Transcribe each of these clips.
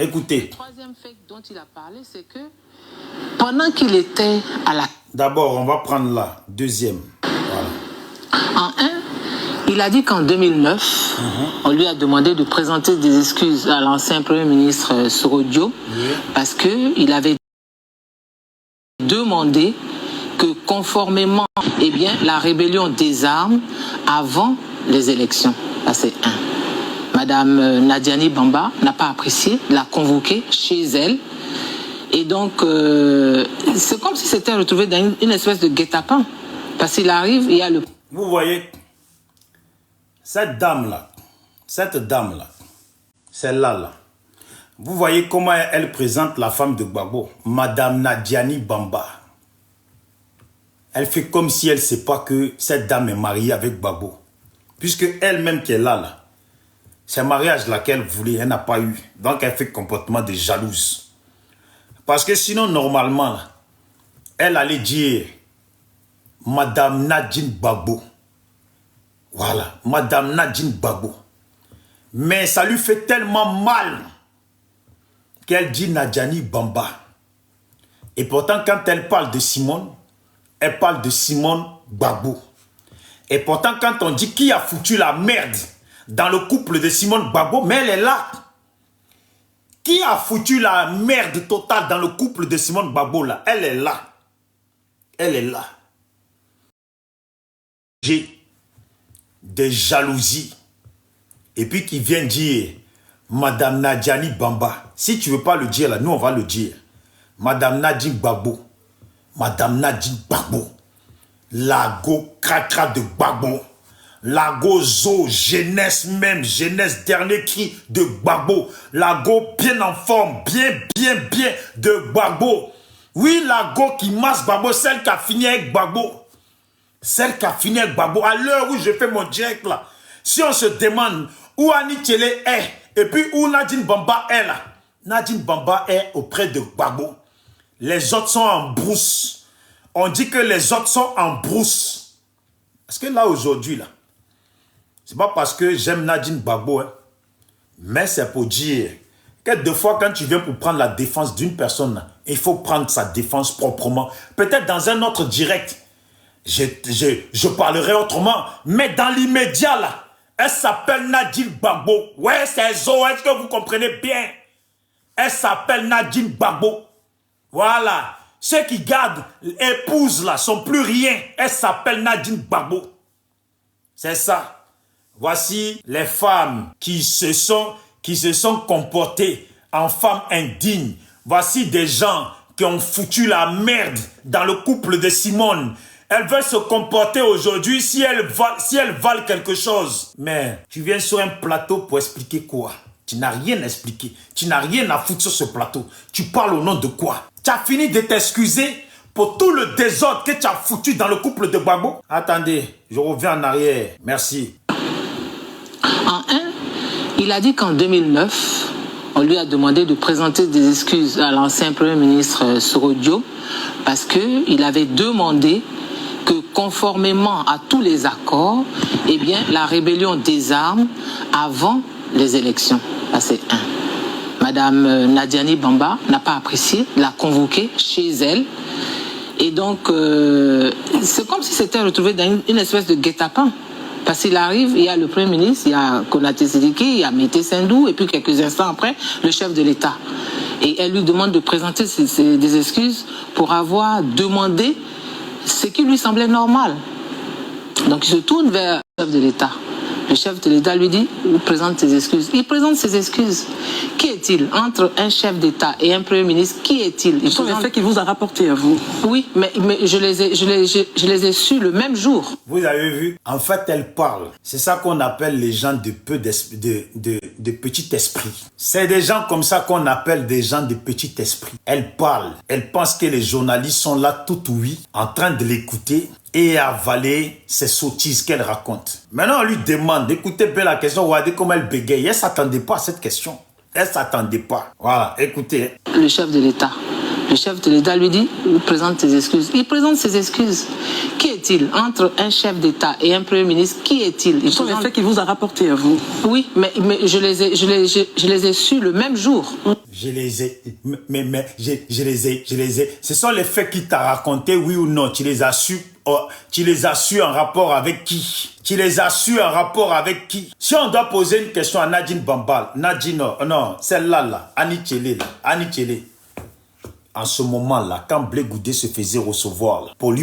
Écoutez. Le troisième fait dont il a parlé, c'est que pendant qu'il était à la... D'abord, on va prendre la deuxième. Voilà. En un, il a dit qu'en 2009, on lui a demandé de présenter des excuses à l'ancien Premier ministre Sorodio, parce qu'il avait demandé que conformément la rébellion des armes avant les élections. Ça, c'est un. Madame Nadiani Bamba n'a pas apprécié, l'a convoqué chez elle. Et donc, c'est comme si c'était retrouvé dans une espèce de guet-apens. Parce qu'il arrive, il y a le... Vous voyez, cette dame-là, celle-là, là, vous voyez comment elle présente la femme de Gbagbo, Madame Nadiani Bamba. Elle fait comme si elle ne sait pas que cette dame est mariée avec Gbagbo. Puisque elle-même qui est là, c'est un mariage là qu'elle voulait, elle n'a pas eu. Donc elle fait comportement de jalouse. Parce que sinon, normalement, là, elle allait dire Madame Nadine Gbagbo. Voilà, Madame Nadine Gbagbo. Mais ça lui fait tellement mal qu'elle dit Nadiani Bamba. Et pourtant, quand elle parle de Simone, elle parle de Simone Gbagbo. Et pourtant, quand on dit qui a foutu la merde dans le couple de Simone Gbagbo, mais elle est là. Qui a foutu la merde totale dans le couple de Simone Gbagbo là? Elle est là. Elle est là. J'ai des jalousies. Et puis qui vient dire Madame Nadiani Bamba. Si tu ne veux pas le dire là, nous on va le dire. Madame Nadine Gbagbo. Madame Nadine Gbagbo. Lago cracra de Gbagbo. Lago zo, jeunesse même, jeunesse dernier cri de Gbagbo. Lago bien en forme, bien de Gbagbo. Oui, Lago qui masse Gbagbo, celle qui a fini avec Gbagbo. Celle qui a fini avec Gbagbo. À l'heure où je fais mon direct là, si on se demande où Annie Tchele est, et puis où Nadine Bamba est là, Nadine Bamba est auprès de Gbagbo. Les autres sont en brousse. On dit que les autres sont en brousse. Parce que là aujourd'hui là, c'est pas parce que j'aime Nadine Gbagbo, hein, mais c'est pour dire que des fois, quand tu viens pour prendre la défense d'une personne, il faut prendre sa défense proprement. Peut-être dans un autre direct, je parlerai autrement, mais dans l'immédiat, là, elle s'appelle Nadine Gbagbo. Ouais, c'est Zo, est-ce que vous comprenez bien? Elle s'appelle Nadine Gbagbo. Voilà. Ceux qui gardent l'épouse, là, sont plus rien. Elle s'appelle Nadine Gbagbo. C'est ça. Voici les femmes qui se sont comportées en femmes indignes. Voici des gens qui ont foutu la merde dans le couple de Simone. Elles veulent se comporter aujourd'hui si elles valent quelque chose. Mais tu viens sur un plateau pour expliquer quoi? Tu n'as rien expliqué. Tu n'as rien à foutre sur ce plateau. Tu parles au nom de quoi? Tu as fini de t'excuser pour tout le désordre que tu as foutu dans le couple de Gbagbo? Attendez, je reviens en arrière. Merci. En un, il a dit qu'en 2009, on lui a demandé de présenter des excuses à l'ancien Premier ministre Sorodio parce qu'il avait demandé que conformément à tous les accords, la rébellion des armes avant les élections. Ça, c'est un. Madame Nadiani Bamba n'a pas apprécié, l'a convoqué chez elle. Et donc, c'est comme si c'était retrouvé dans une espèce de guet-apens. Parce qu'il arrive, il y a le Premier ministre, il y a Konaté Sidiki, il y a Mété Sendou, et puis quelques instants après, le chef de l'État. Et elle lui demande de présenter des excuses pour avoir demandé ce qui lui semblait normal. Donc il se tourne vers le chef de l'État. Le chef de l'État lui dit, il présente ses excuses. Il présente ses excuses. Qui est-il? Entre un chef d'État et un Premier ministre, qui est-il? Ce sont les faits qu'il vous a rapportés à vous. Oui, mais je les ai su le même jour. Vous avez vu? En fait, elle parle. C'est ça qu'on appelle les gens de petit esprit. C'est des gens comme ça qu'on appelle des gens de petit esprit. Elle parle. Elle pense que les journalistes sont là tout oui, en train de l'écouter et avaler ces sottises qu'elle raconte. Maintenant, on lui demande, écoutez bien la question, regardez comment elle bégaye. Elle ne s'attendait pas à cette question. Elle ne s'attendait pas. Voilà, écoutez. Le chef de l'État. Le Le chef de l'État lui dit, présente tes excuses. Il présente ses excuses. Qui est-il? Entre un chef d'État et un Premier ministre, qui est-il? Ce sont les faits qu'il vous a rapportés à vous. Oui, mais je les ai su le même jour. Je les ai, je les ai. Ce sont les faits qu'il t'a raconté, oui ou non? Tu les as su, tu les as su en rapport avec qui? Tu les as su en rapport avec qui? Si on doit poser une question à Nadine Bambal, Nadine, non, celle-là, Annie Tchélé, en ce moment-là, quand Blé Goudé se faisait recevoir, là, pour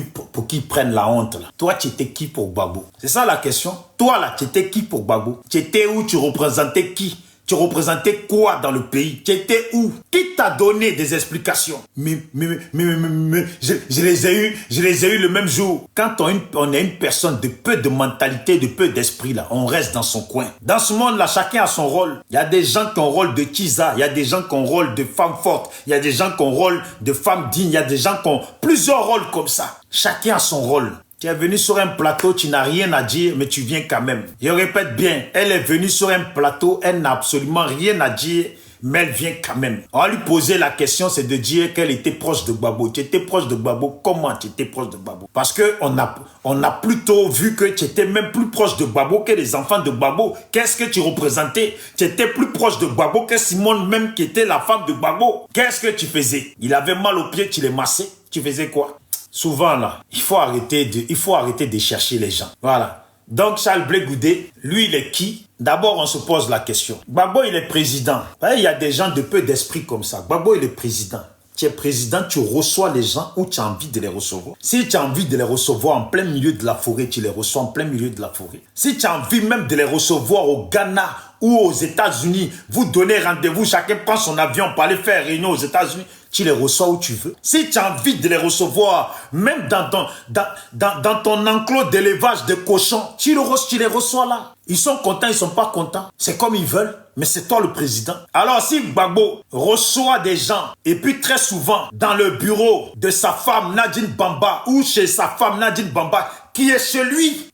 qu'il prenne la honte, là, toi, tu étais qui pour Gbagbo? C'est ça la question? Toi, là, tu étais qui pour Gbagbo? Tu étais où? Tu représentais qui? Tu représentais quoi dans le pays? Tu étais où? Qui t'a donné des explications? Je les ai eu le même jour. Quand on est une personne de peu de mentalité, de peu d'esprit, là, on reste dans son coin. Dans ce monde-là, chacun a son rôle. Il y a des gens qui ont rôle de Kiza, il y a des gens qui ont rôle de femme forte, il y a des gens qui ont rôle de femme digne, il y a des gens qui ont plusieurs rôles comme ça. Chacun a son rôle. Tu es venu sur un plateau, tu n'as rien à dire, mais tu viens quand même. Je répète bien, elle est venue sur un plateau, elle n'a absolument rien à dire, mais elle vient quand même. On va lui poser la question, c'est de dire qu'elle était proche de Gbagbo. Tu étais proche de Gbagbo, comment tu étais proche de Gbagbo? Parce qu'on a plutôt vu que tu étais même plus proche de Gbagbo que les enfants de Gbagbo. Qu'est-ce que tu représentais? Tu étais plus proche de Gbagbo que Simone même qui était la femme de Gbagbo. Qu'est-ce que tu faisais? Il avait mal aux pieds, tu les massais. Tu faisais quoi? Souvent là, il faut arrêter de chercher les gens. Voilà. Donc Charles Blé Goudé, lui il est qui? D'abord on se pose la question. Gbagbo il est président. Il y a des gens de peu d'esprit comme ça. Gbagbo il est président. Tu es président, tu reçois les gens où tu as envie de les recevoir. Si tu as envie de les recevoir en plein milieu de la forêt, tu les reçois en plein milieu de la forêt. Si tu as envie même de les recevoir au Ghana ou aux États-Unis, vous donnez rendez-vous, chacun prend son avion pour aller faire réunion aux États-Unis, tu les reçois où tu veux. Si tu as envie de les recevoir, même dans ton enclos d'élevage de cochons, tu les reçois là. Ils sont contents, ils ne sont pas contents. C'est comme ils veulent, mais c'est toi le président. Alors si Gbagbo reçoit des gens, et puis très souvent, dans le bureau de sa femme Nadine Bamba, ou chez sa femme Nadine Bamba, qui est chez lui,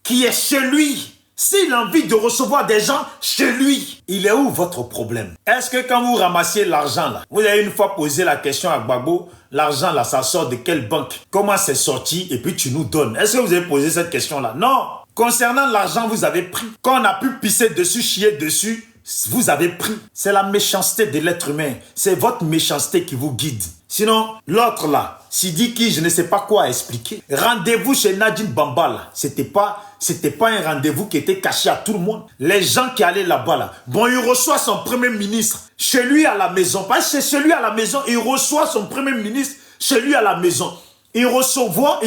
s'il a envie de recevoir des gens chez lui, il est où votre problème? Est-ce que quand vous ramassiez l'argent là, vous avez une fois posé la question à Gbagbo, l'argent là, ça sort de quelle banque? Comment c'est sorti? Et puis tu nous donnes. Est-ce que vous avez posé cette question là? Non. Concernant l'argent, vous avez pris. Quand on a pu pisser dessus, chier dessus, vous avez pris. C'est la méchanceté de l'être humain. C'est votre méchanceté qui vous guide. Sinon, l'autre là, Sidiki, je ne sais pas quoi expliquer. Rendez-vous chez Nadine Bamba là, c'était pas un rendez-vous qui était caché à tout le monde. Les gens qui allaient là-bas là, bon, il reçoit son premier ministre chez lui à la maison. Pas chez lui à la maison, il reçoit son premier ministre chez lui à la maison. Il reçoit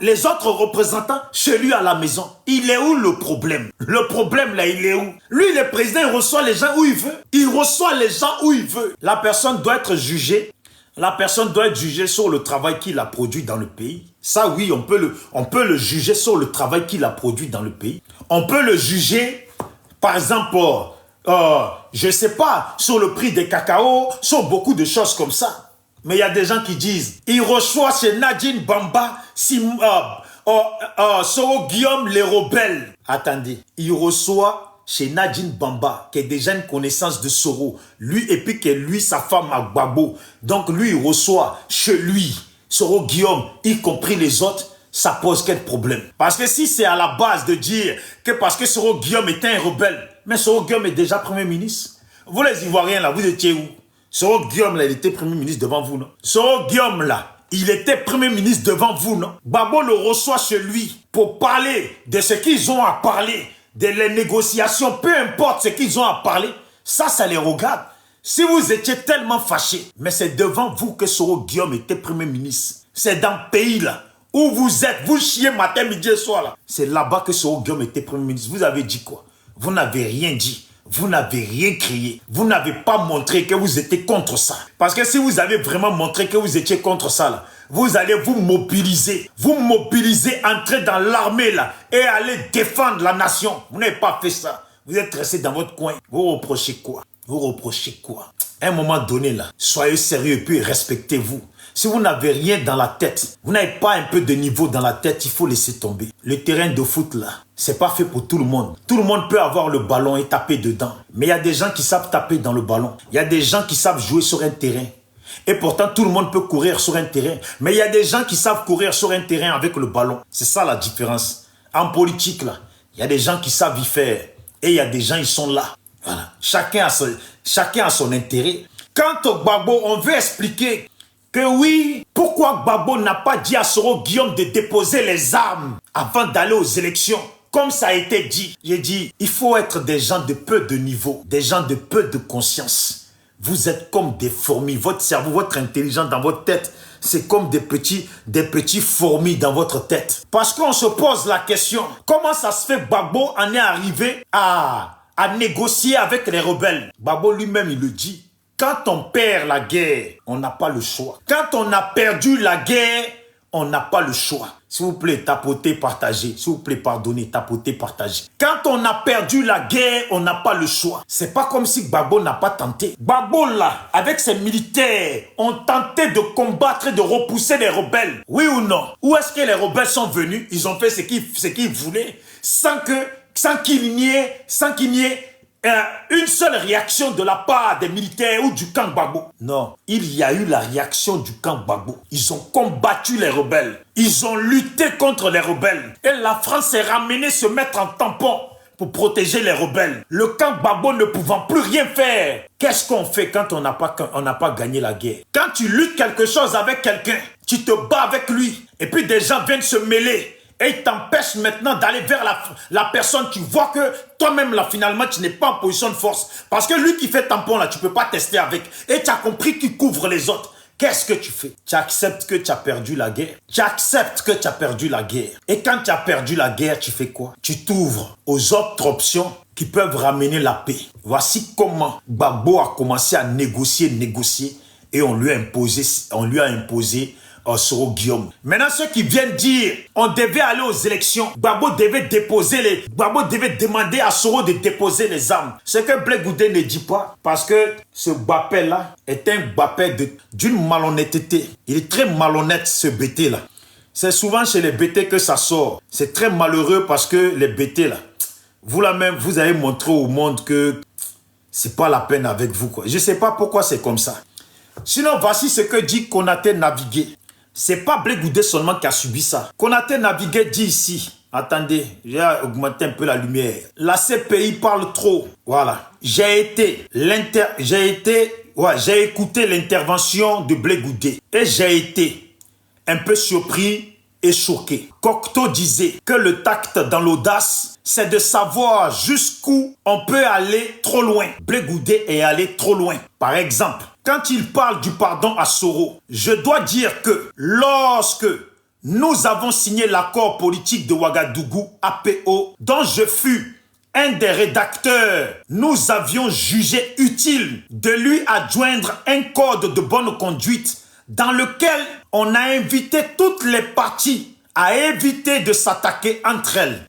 les autres représentants chez lui à la maison. Il est où le problème? Le problème là, il est où? Lui, le président, il reçoit les gens où il veut. Il reçoit les gens où il veut. La personne doit être jugée. La personne doit être jugée sur le travail qu'il a produit dans le pays. Ça, oui, on peut le juger sur le travail qu'il a produit dans le pays. On peut le juger, par exemple, je ne sais pas, sur le prix des cacao, sur beaucoup de choses comme ça. Mais il y a des gens qui disent, il reçoit chez Nadine Bamba, Soro Guillaume les rebelles. Attendez, il reçoit chez Nadine Bamba, qui est déjà une connaissance de Soro, lui et puis que lui, sa femme à Gbagbo. Donc lui, il reçoit chez lui, Soro Guillaume, y compris les autres, ça pose quel problème? Parce que si c'est à la base de dire que parce que Soro Guillaume était un rebelle, mais Soro Guillaume est déjà Premier ministre. Vous les Ivoiriens là, vous étiez où? Soro Guillaume là, il était Premier ministre devant vous, non? Soro Guillaume là, il était Premier ministre devant vous, non? Gbagbo le reçoit chez lui pour parler de ce qu'ils ont à parler, de les négociations, peu importe ce qu'ils ont à parler, ça les regarde. Si vous étiez tellement fâchés, mais c'est devant vous que Soro Guillaume était Premier ministre. C'est dans le pays là, où vous êtes, vous chiez matin, midi et soir là. C'est là-bas que Soro Guillaume était Premier ministre. Vous avez dit quoi? Vous n'avez rien dit. Vous n'avez rien crié. Vous n'avez pas montré que vous étiez contre ça. Parce que si vous avez vraiment montré que vous étiez contre ça, là, vous allez vous mobiliser. Vous mobiliser, entrer dans l'armée là et aller défendre la nation. Vous n'avez pas fait ça. Vous êtes resté dans votre coin. Vous reprochez quoi? Vous reprochez quoi? À un moment donné là, soyez sérieux et puis respectez-vous. Si vous n'avez rien dans la tête, vous n'avez pas un peu de niveau dans la tête, il faut laisser tomber. Le terrain de foot là, c'est pas fait pour tout le monde. Tout le monde peut avoir le ballon et taper dedans. Mais il y a des gens qui savent taper dans le ballon. Il y a des gens qui savent jouer sur un terrain. Et pourtant, tout le monde peut courir sur un terrain. Mais il y a des gens qui savent courir sur un terrain avec le ballon. C'est ça la différence. En politique, là, il y a des gens qui savent y faire. Et il y a des gens, ils sont là. Voilà. Chacun a son intérêt. Quant au Gbagbo, on veut expliquer que oui, pourquoi Gbagbo n'a pas dit à Soro Guillaume de déposer les armes avant d'aller aux élections. Comme ça a été dit, j'ai dit, il faut être des gens de peu de niveau, des gens de peu de conscience. Vous êtes comme des fourmis, votre cerveau, votre intelligence dans votre tête, c'est comme des petits fourmis dans votre tête. Parce qu'on se pose la question, comment ça se fait que Gbagbo en est arrivé à négocier avec les rebelles? Gbagbo lui-même, il le dit. Quand on perd la guerre, on n'a pas le choix. Quand on a perdu la guerre, on n'a pas le choix. S'il vous plaît, tapotez, partagez. S'il vous plaît, pardonnez, tapotez, partagez. Quand on a perdu la guerre, on n'a pas le choix. C'est pas comme si Gbagbo n'a pas tenté. Gbagbo, là, avec ses militaires, ont tenté de combattre et de repousser les rebelles. Oui ou non? Où est-ce que les rebelles sont venus? Ils ont fait ce qu'ils voulaient sans qu'il n'y ait une seule réaction de la part des militaires ou du camp Gbagbo. Non, il y a eu la réaction du camp Gbagbo. Ils ont combattu les rebelles. Ils ont lutté contre les rebelles. Et la France s'est ramenée se mettre en tampon pour protéger les rebelles. Le camp Gbagbo ne pouvant plus rien faire. Qu'est-ce qu'on fait quand on n'a pas gagné la guerre? Quand tu luttes quelque chose avec quelqu'un, tu te bats avec lui. Et puis des gens viennent se mêler. Et il t'empêche maintenant d'aller vers la personne. Tu vois que toi-même, là, finalement, tu n'es pas en position de force. Parce que lui qui fait tampon, là, tu ne peux pas tester avec. Et tu as compris qu'il couvre les autres. Qu'est-ce que tu fais? Tu acceptes que tu as perdu la guerre. Tu acceptes que tu as perdu la guerre. Et quand tu as perdu la guerre, tu fais quoi? Tu t'ouvres aux autres options qui peuvent ramener la paix. Voici comment Gbagbo a commencé à négocier. Et on lui a imposé Soro Guillaume. Maintenant, ceux qui viennent dire on devait aller aux élections, Gbagbo devait demander à Soro de déposer les armes. Ce que Blé Goudé ne dit pas, parce que ce Bapé-là est un Bapé d'une malhonnêteté. Il est très malhonnête, ce Bété-là. C'est souvent chez les Bétés que ça sort. C'est très malheureux parce que les Bétés-là, vous avez montré au monde que c'est pas la peine avec vous, quoi. Je sais pas pourquoi c'est comme ça. Sinon, voici ce que dit Konaté Navigué. C'est pas Blé Goudé seulement qui a subi ça. Écoute Navigué dit ici, attendez, j'ai augmenté un peu la lumière. La CPI parle trop. Voilà. J'ai écouté l'intervention de Blé Goudé et j'ai été un peu surpris et choqué. Cocteau disait que le tact dans l'audace, c'est de savoir jusqu'où on peut aller trop loin. Blé Goudé est allé trop loin. Par exemple, quand il parle du pardon à Soro, je dois dire que lorsque nous avons signé l'accord politique de Ouagadougou, APO, dont je fus un des rédacteurs, nous avions jugé utile de lui adjoindre un code de bonne conduite dans lequel on a invité toutes les parties à éviter de s'attaquer entre elles.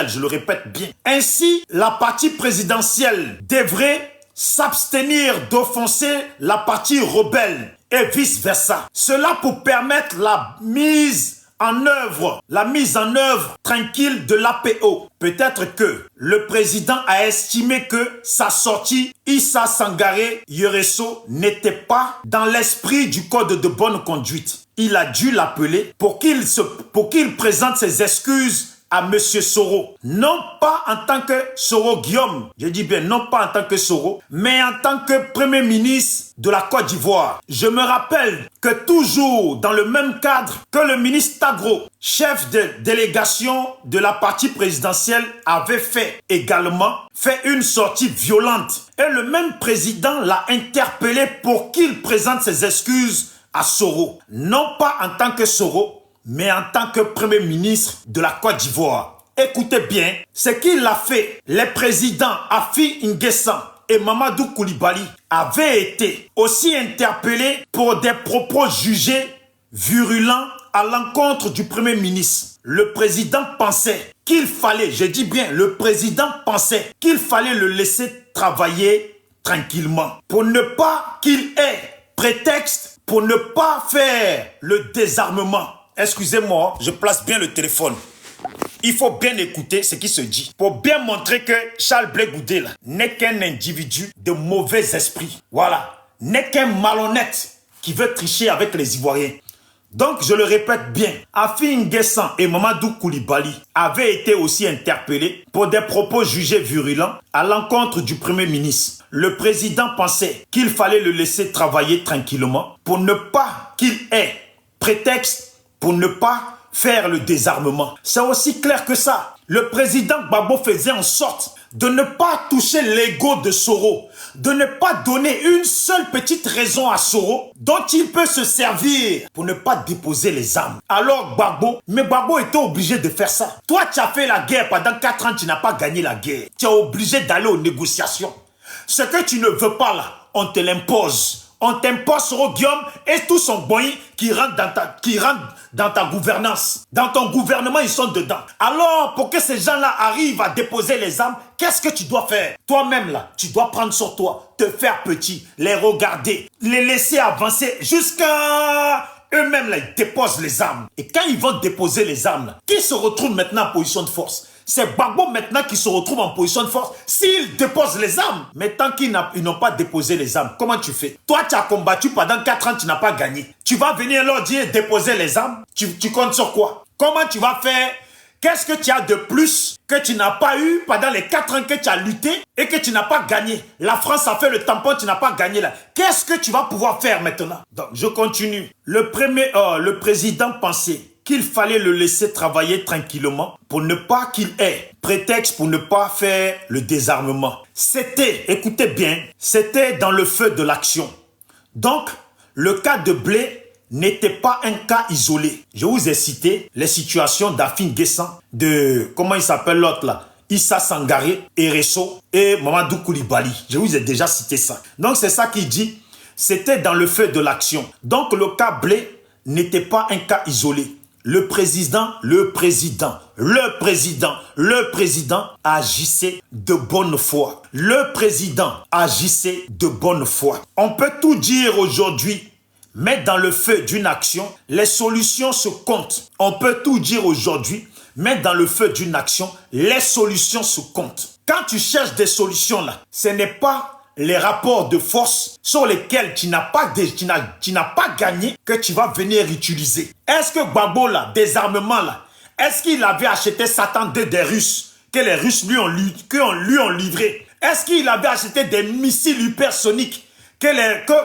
Je le répète bien. Ainsi, la partie présidentielle devrait s'abstenir d'offenser la partie rebelle et vice-versa. Cela pour permettre la mise en œuvre tranquille de l'APO. Peut-être que le président a estimé que sa sortie, Issa Sangaré Yereso, n'était pas dans l'esprit du code de bonne conduite. Il a dû l'appeler pour qu'il présente ses excuses à M. Soro. Non pas en tant que Soro Guillaume, je dis bien non pas en tant que Soro, mais en tant que Premier ministre de la Côte d'Ivoire. Je me rappelle que toujours dans le même cadre que le ministre Tagro, chef de délégation de la partie présidentielle, avait également fait une sortie violente. Et le même président l'a interpellé pour qu'il présente ses excuses à Soro. Non pas en tant que Soro, mais en tant que Premier ministre de la Côte d'Ivoire. Écoutez bien, ce qu'il a fait, les présidents Afi N'Guessan et Mamadou Koulibaly avaient été aussi interpellés pour des propos jugés virulents à l'encontre du Premier ministre. Le président pensait qu'il fallait, je dis bien, le président pensait qu'il fallait le laisser travailler tranquillement pour ne pas qu'il ait prétexte pour ne pas faire le désarmement. Excusez-moi, je place bien le téléphone. il faut bien écouter ce qui se dit pour bien montrer que Charles Blé Goudé n'est qu'un individu de mauvais esprit. Voilà, n'est qu'un malhonnête qui veut tricher avec les Ivoiriens. Donc, je le répète bien, Afin N'Guessan et Mamadou Koulibaly avaient été aussi interpellés pour des propos jugés virulents à l'encontre du Premier ministre. Le président pensait qu'il fallait le laisser travailler tranquillement pour ne pas qu'il ait prétexte pour ne pas faire le désarmement. C'est aussi clair que ça. Le président Gbagbo faisait en sorte de ne pas toucher l'ego de Soro, de ne pas donner une seule petite raison à Soro dont il peut se servir pour ne pas déposer les armes. Alors Gbagbo était obligé de faire ça. Toi, tu as fait la guerre pendant 4 ans, tu n'as pas gagné la guerre. Tu es obligé d'aller aux négociations. Ce que tu ne veux pas là, on te l'impose. On t'impose Soro Guillaume et tout son boy qui rentre dans ta gouvernance. Dans ton gouvernement, ils sont dedans. Alors, pour que ces gens-là arrivent à déposer les armes, qu'est-ce que tu dois faire? Toi-même, là, tu dois prendre sur toi, te faire petit, les regarder, les laisser avancer jusqu'à eux-mêmes, là, ils déposent les armes. Et quand ils vont déposer les armes, là, qui se retrouve maintenant en position de force? C'est Gbagbo maintenant qui se retrouve en position de force s'ils déposent les armes. Mais tant qu'ils n'ont pas déposé les armes, comment tu fais? Toi, tu as combattu pendant 4 ans, tu n'as pas gagné. Tu vas venir leur dire déposer les armes? Tu comptes sur quoi? Comment tu vas faire? Qu'est-ce que tu as de plus que tu n'as pas eu pendant les 4 ans que tu as lutté et que tu n'as pas gagné? La France a fait le tampon, tu n'as pas gagné là. Qu'est-ce que tu vas pouvoir faire maintenant? Donc, je continue. Le président pensait qu'il fallait le laisser travailler tranquillement pour ne pas qu'il ait prétexte pour ne pas faire le désarmement. C'était, écoutez bien, c'était dans le feu de l'action. Donc, le cas de Blé n'était pas un cas isolé. Je vous ai cité les situations d'Afin N'Guessan, de, comment il s'appelle l'autre là, Issa Sangaré, Ereso et Mamadou Koulibaly. Je vous ai déjà cité ça. Donc, c'est ça qu'il dit. C'était dans le feu de l'action. Donc, le cas Blé n'était pas un cas isolé. Le président agissait de bonne foi. Le président agissait de bonne foi. On peut tout dire aujourd'hui, mais dans le feu d'une action, les solutions se comptent. On peut tout dire aujourd'hui, mais dans le feu d'une action, les solutions se comptent. Quand tu cherches des solutions là, ce n'est pas les rapports de force sur lesquels tu n'as pas gagné que tu vas venir utiliser. Est-ce que Gbagbo là, désarmement là, est-ce qu'il avait acheté Satan 2 des Russes que les Russes lui ont livré? Est-ce qu'il avait acheté des missiles hypersoniques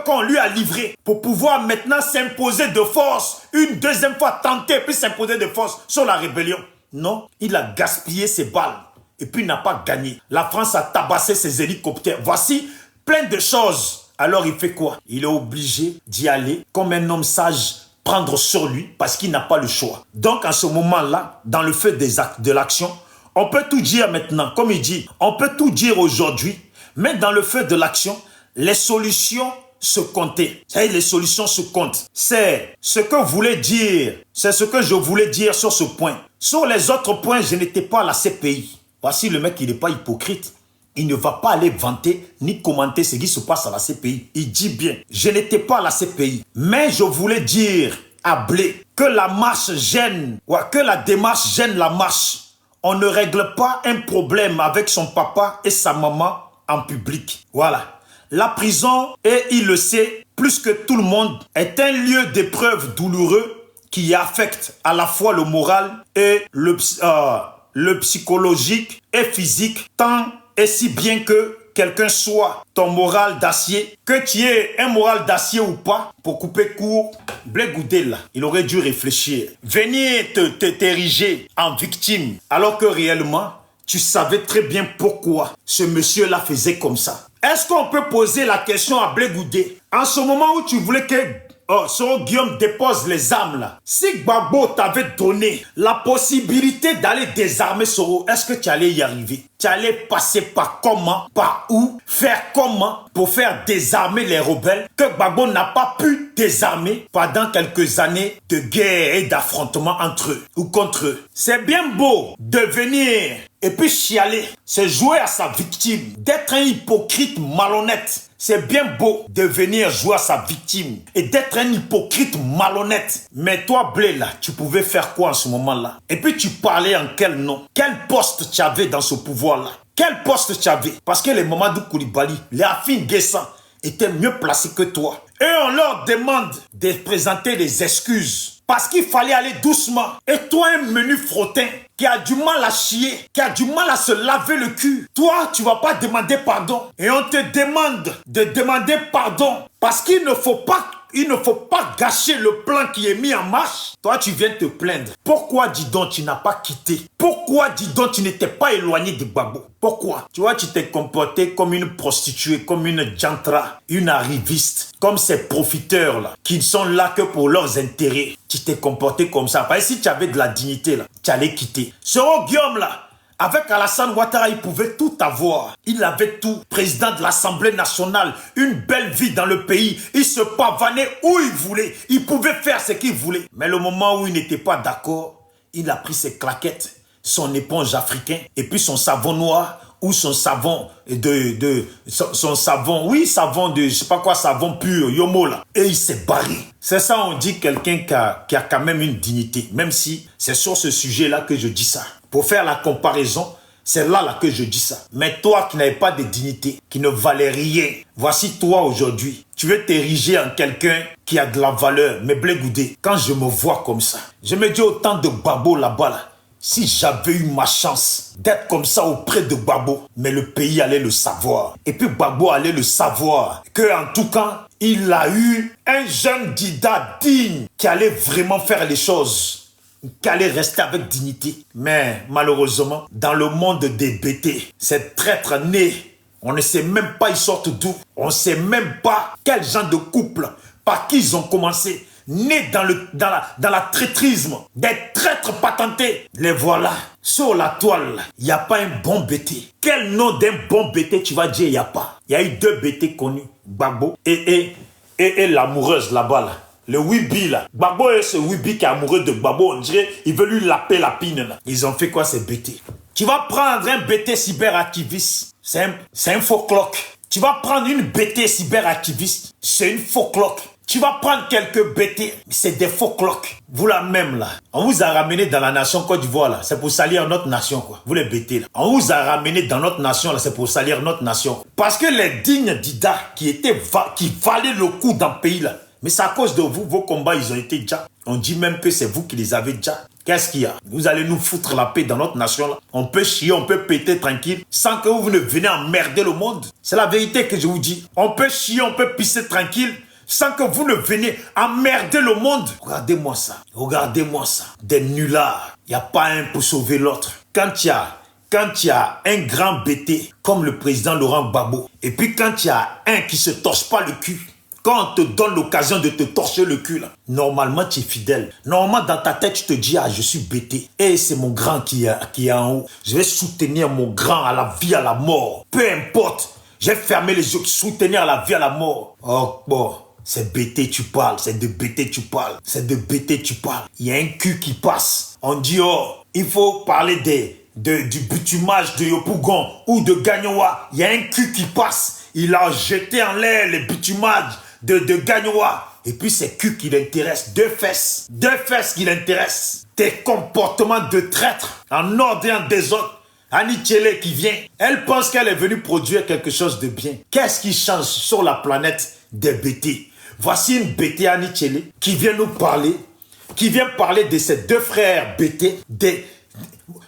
qu'on lui a livrés pour pouvoir maintenant s'imposer de force, une deuxième fois tenter puis s'imposer de force sur la rébellion? Non, il a gaspillé ses balles et puis n'a pas gagné. La France a tabassé ses hélicoptères. Voici plein de choses. Alors il fait quoi? Il est obligé d'y aller comme un homme sage, prendre sur lui parce qu'il n'a pas le choix. Donc en ce moment-là, dans le feu de l'action, on peut tout dire maintenant, comme il dit, on peut tout dire aujourd'hui, mais dans le feu de l'action, les solutions se comptaient. Les solutions se comptent. C'est ce que je voulais dire sur ce point. Sur les autres points, je n'étais pas à la CPI. Voici le mec, il n'est pas hypocrite. Il ne va pas aller vanter ni commenter ce qui se passe à la CPI. Il dit bien, je n'étais pas à la CPI. Mais je voulais dire à Blé que la marche gêne, que la démarche gêne la marche. On ne règle pas un problème avec son papa et sa maman en public. Voilà. La prison, et il le sait, plus que tout le monde, est un lieu d'épreuve douloureux qui affecte à la fois le moral et le psychologique et physique, tant et si bien que quelqu'un soit ton moral d'acier, que tu aies un moral d'acier ou pas, pour couper court, Blé Goudé là, il aurait dû réfléchir. Venir t'ériger en victime, alors que réellement, tu savais très bien pourquoi ce monsieur-là faisait comme ça. Est-ce qu'on peut poser la question à Blé Goudé? En ce moment où tu voulais que Soro Guillaume dépose les armes là. Si Gbagbo t'avait donné la possibilité d'aller désarmer Soro, est-ce que tu allais y arriver? Tu allais passer par comment? Par où? Faire comment pour faire désarmer les rebelles que Gbagbo n'a pas pu désarmer pendant quelques années de guerre et d'affrontement entre eux ou contre eux? C'est bien beau de venir Et puis chialer, c'est jouer à sa victime, d'être un hypocrite malhonnête. C'est bien beau de venir jouer à sa victime et d'être un hypocrite malhonnête. Mais toi, Blé, là, tu pouvais faire quoi en ce moment-là? Et puis tu parlais en quel nom? Quel poste tu avais dans ce pouvoir-là? Quel poste tu avais? Parce que les Mamadou Koulibaly, les Afin Guessan étaient mieux placés que toi. Et on leur demande de présenter des excuses. Parce qu'il fallait aller doucement. Et toi, un menu frottin qui a du mal à chier, qui a du mal à se laver le cul. Toi, tu vas pas demander pardon. Et on te demande de demander pardon. Parce qu'il ne faut pas gâcher le plan qui est mis en marche. Toi, tu viens te plaindre. Pourquoi, dis donc, tu n'as pas quitté? Pourquoi, dis donc, tu n'étais pas éloigné de Gbagbo? Pourquoi? Tu vois, tu t'es comporté comme une prostituée, comme une jantra, une arriviste, comme ces profiteurs-là, qui ne sont là que pour leurs intérêts. Tu t'es comporté comme ça. Parce que si tu avais de la dignité, là, tu allais quitter. Ce Guillaume-là, avec Alassane Ouattara, il pouvait tout avoir. Il avait tout. Président de l'Assemblée nationale, une belle vie dans le pays. Il se pavanait où il voulait. Il pouvait faire ce qu'il voulait. Mais le moment où il n'était pas d'accord, il a pris ses claquettes, son éponge africain, et puis son savon noir, ou son savon son savon, oui, savon de, je sais pas quoi, savon pur, yomo là. Et il s'est barré. C'est ça, on dit quelqu'un qui a quand même une dignité. Même si c'est sur ce sujet-là que je dis ça. Pour faire la comparaison, c'est là que je dis ça. Mais toi qui n'avais pas de dignité, qui ne valait rien, voici toi aujourd'hui. Tu veux t'ériger en quelqu'un qui a de la valeur. Mais Blé Goudé, quand je me vois comme ça, je me dis autant de Gbagbo là-bas là. Si j'avais eu ma chance d'être comme ça auprès de Gbagbo, mais le pays allait le savoir. Et puis Gbagbo allait le savoir. Que en tout cas, il a eu un jeune Dida digne qui allait vraiment faire les choses. Qui allait rester avec dignité. Mais malheureusement, dans le monde des bêtés, ces traîtres nés, on ne sait même pas ils sortent d'où. On ne sait même pas quel genre de couple, par qui ils ont commencé. Nés dans la traîtrisme, des traîtres patentés. Les voilà. Sur la toile, il n'y a pas un bon bêté. Quel nom d'un bon bêté tu vas dire il n'y a pas? Il y a eu deux bêtés connus. Gbagbo et l'amoureuse là-bas là. Le Wibi là. Gbagbo et ce Wibi qui est amoureux de Gbagbo, on dirait, il veut lui laper la pine là. Ils ont fait quoi ces bêtés? Tu vas prendre un bêté cyberactiviste. C'est un faux clock. Tu vas prendre une bêté cyberactiviste. C'est une faux clock. Tu vas prendre quelques bêtés, c'est des faux cloques. Vous là même là, on vous a ramené dans la nation Côte d'Ivoire là, c'est pour salir notre nation quoi. Vous les bêtés là. On vous a ramené dans notre nation là, c'est pour salir notre nation. Parce que les dignes Dida qui valaient le coup dans le pays là, mais c'est à cause de vous, vos combats ils ont été déjà. On dit même que c'est vous qui les avez déjà. Qu'est-ce qu'il y a? Vous allez nous foutre la paix dans notre nation là. On peut chier, on peut péter tranquille, sans que vous ne venez emmerder le monde. C'est la vérité que je vous dis. On peut chier, on peut pisser tranquille, sans que vous ne veniez emmerder le monde. Regardez-moi ça. Regardez-moi ça. Des nullards. Il n'y a pas un pour sauver l'autre. Quand il y a un grand bêté comme le président Laurent Gbagbo, et puis quand il y a un qui se torche pas le cul, quand on te donne l'occasion de te torcher le cul, là, normalement tu es fidèle. Normalement dans ta tête tu te dis, ah je suis bêté. Et c'est mon grand qui est en haut. Je vais soutenir mon grand à la vie, à la mort. Peu importe. J'ai fermé les yeux, soutenir à la vie, à la mort. Oh bon. C'est bêté tu parles, c'est de bêté tu parles, c'est de bêté tu parles. Il y a un cul qui passe. On dit, oh, il faut parler du butumage de Yopougon ou de Gagnoa. Il y a un cul qui passe. Il a jeté en l'air les butumages de Gagnoa. Et puis c'est cul qui l'intéresse. Deux fesses qui l'intéressent. Tes comportements de traître en ordre et en désordre. Annie Tchele qui vient, elle pense qu'elle est venue produire quelque chose de bien. Qu'est-ce qui change sur la planète des bêtés? Voici une bêtée Annie Tchele qui vient nous parler, qui vient parler de ses deux frères bêtés.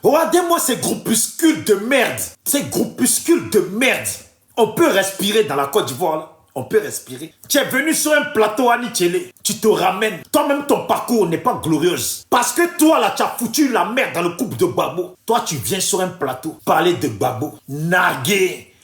Regardez-moi ces groupuscules de merde. Ces groupuscules de merde. On peut respirer dans la Côte d'Ivoire là. On peut respirer. Tu es venu sur un plateau Annie Tchele. Tu te ramènes. Toi-même, ton parcours n'est pas glorieuse. Parce que toi, là, tu as foutu la merde dans le couple de Gbagbo. Toi, tu viens sur un plateau parler de Gbagbo. Nargué.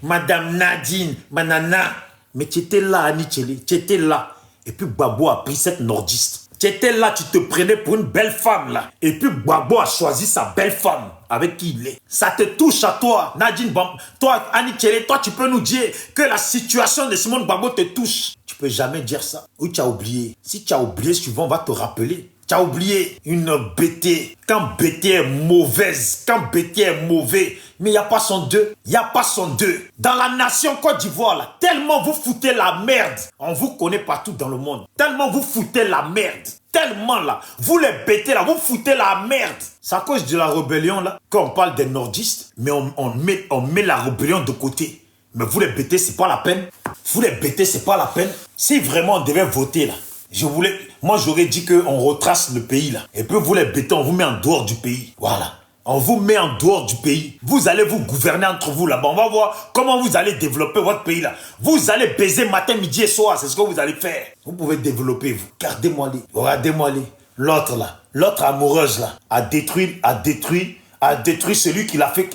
Madame Nadine. Manana. Mais tu étais là, Annie Tchele. Tu étais là. Et puis Gbagbo a pris cette nordiste. Tu étais là, tu te prenais pour une belle femme, là. Et puis Gbagbo a choisi sa belle femme avec qui il est. Ça te touche à toi, Nadine Bam. Toi, Annie Tchele, toi, tu peux nous dire que la situation de Simone Gbagbo te touche. Tu peux jamais dire ça. Ou tu as oublié. Si tu as oublié, souvent, on va te rappeler. Tu as oublié une BT. Quand BT est mauvaise, quand BT est mauvais, mais il n'y a pas son deux. Il n'y a pas son deux. Dans la nation Côte d'Ivoire, là, tellement vous foutez la merde. On vous connaît partout dans le monde. Tellement vous foutez la merde. Tellement là. Vous les BT là, vous foutez la merde. C'est à cause de la rébellion là. Quand on parle des nordistes, mais on met la rébellion de côté. Mais vous les BT, c'est pas la peine. Vous les BT, c'est pas la peine. Si vraiment on devait voter là, moi j'aurais dit qu'on retrace le pays là. Et puis vous les BT, on vous met en dehors du pays. Voilà. On vous met en dehors du pays. Vous allez vous gouverner entre vous là-bas. On va voir comment vous allez développer votre pays là. Vous allez baiser matin, midi et soir. C'est ce que vous allez faire. Vous pouvez développer vous. Regardez-moi les. Regardez-moi les. L'autre là. L'autre amoureuse là. A détruit celui qui l'a fait.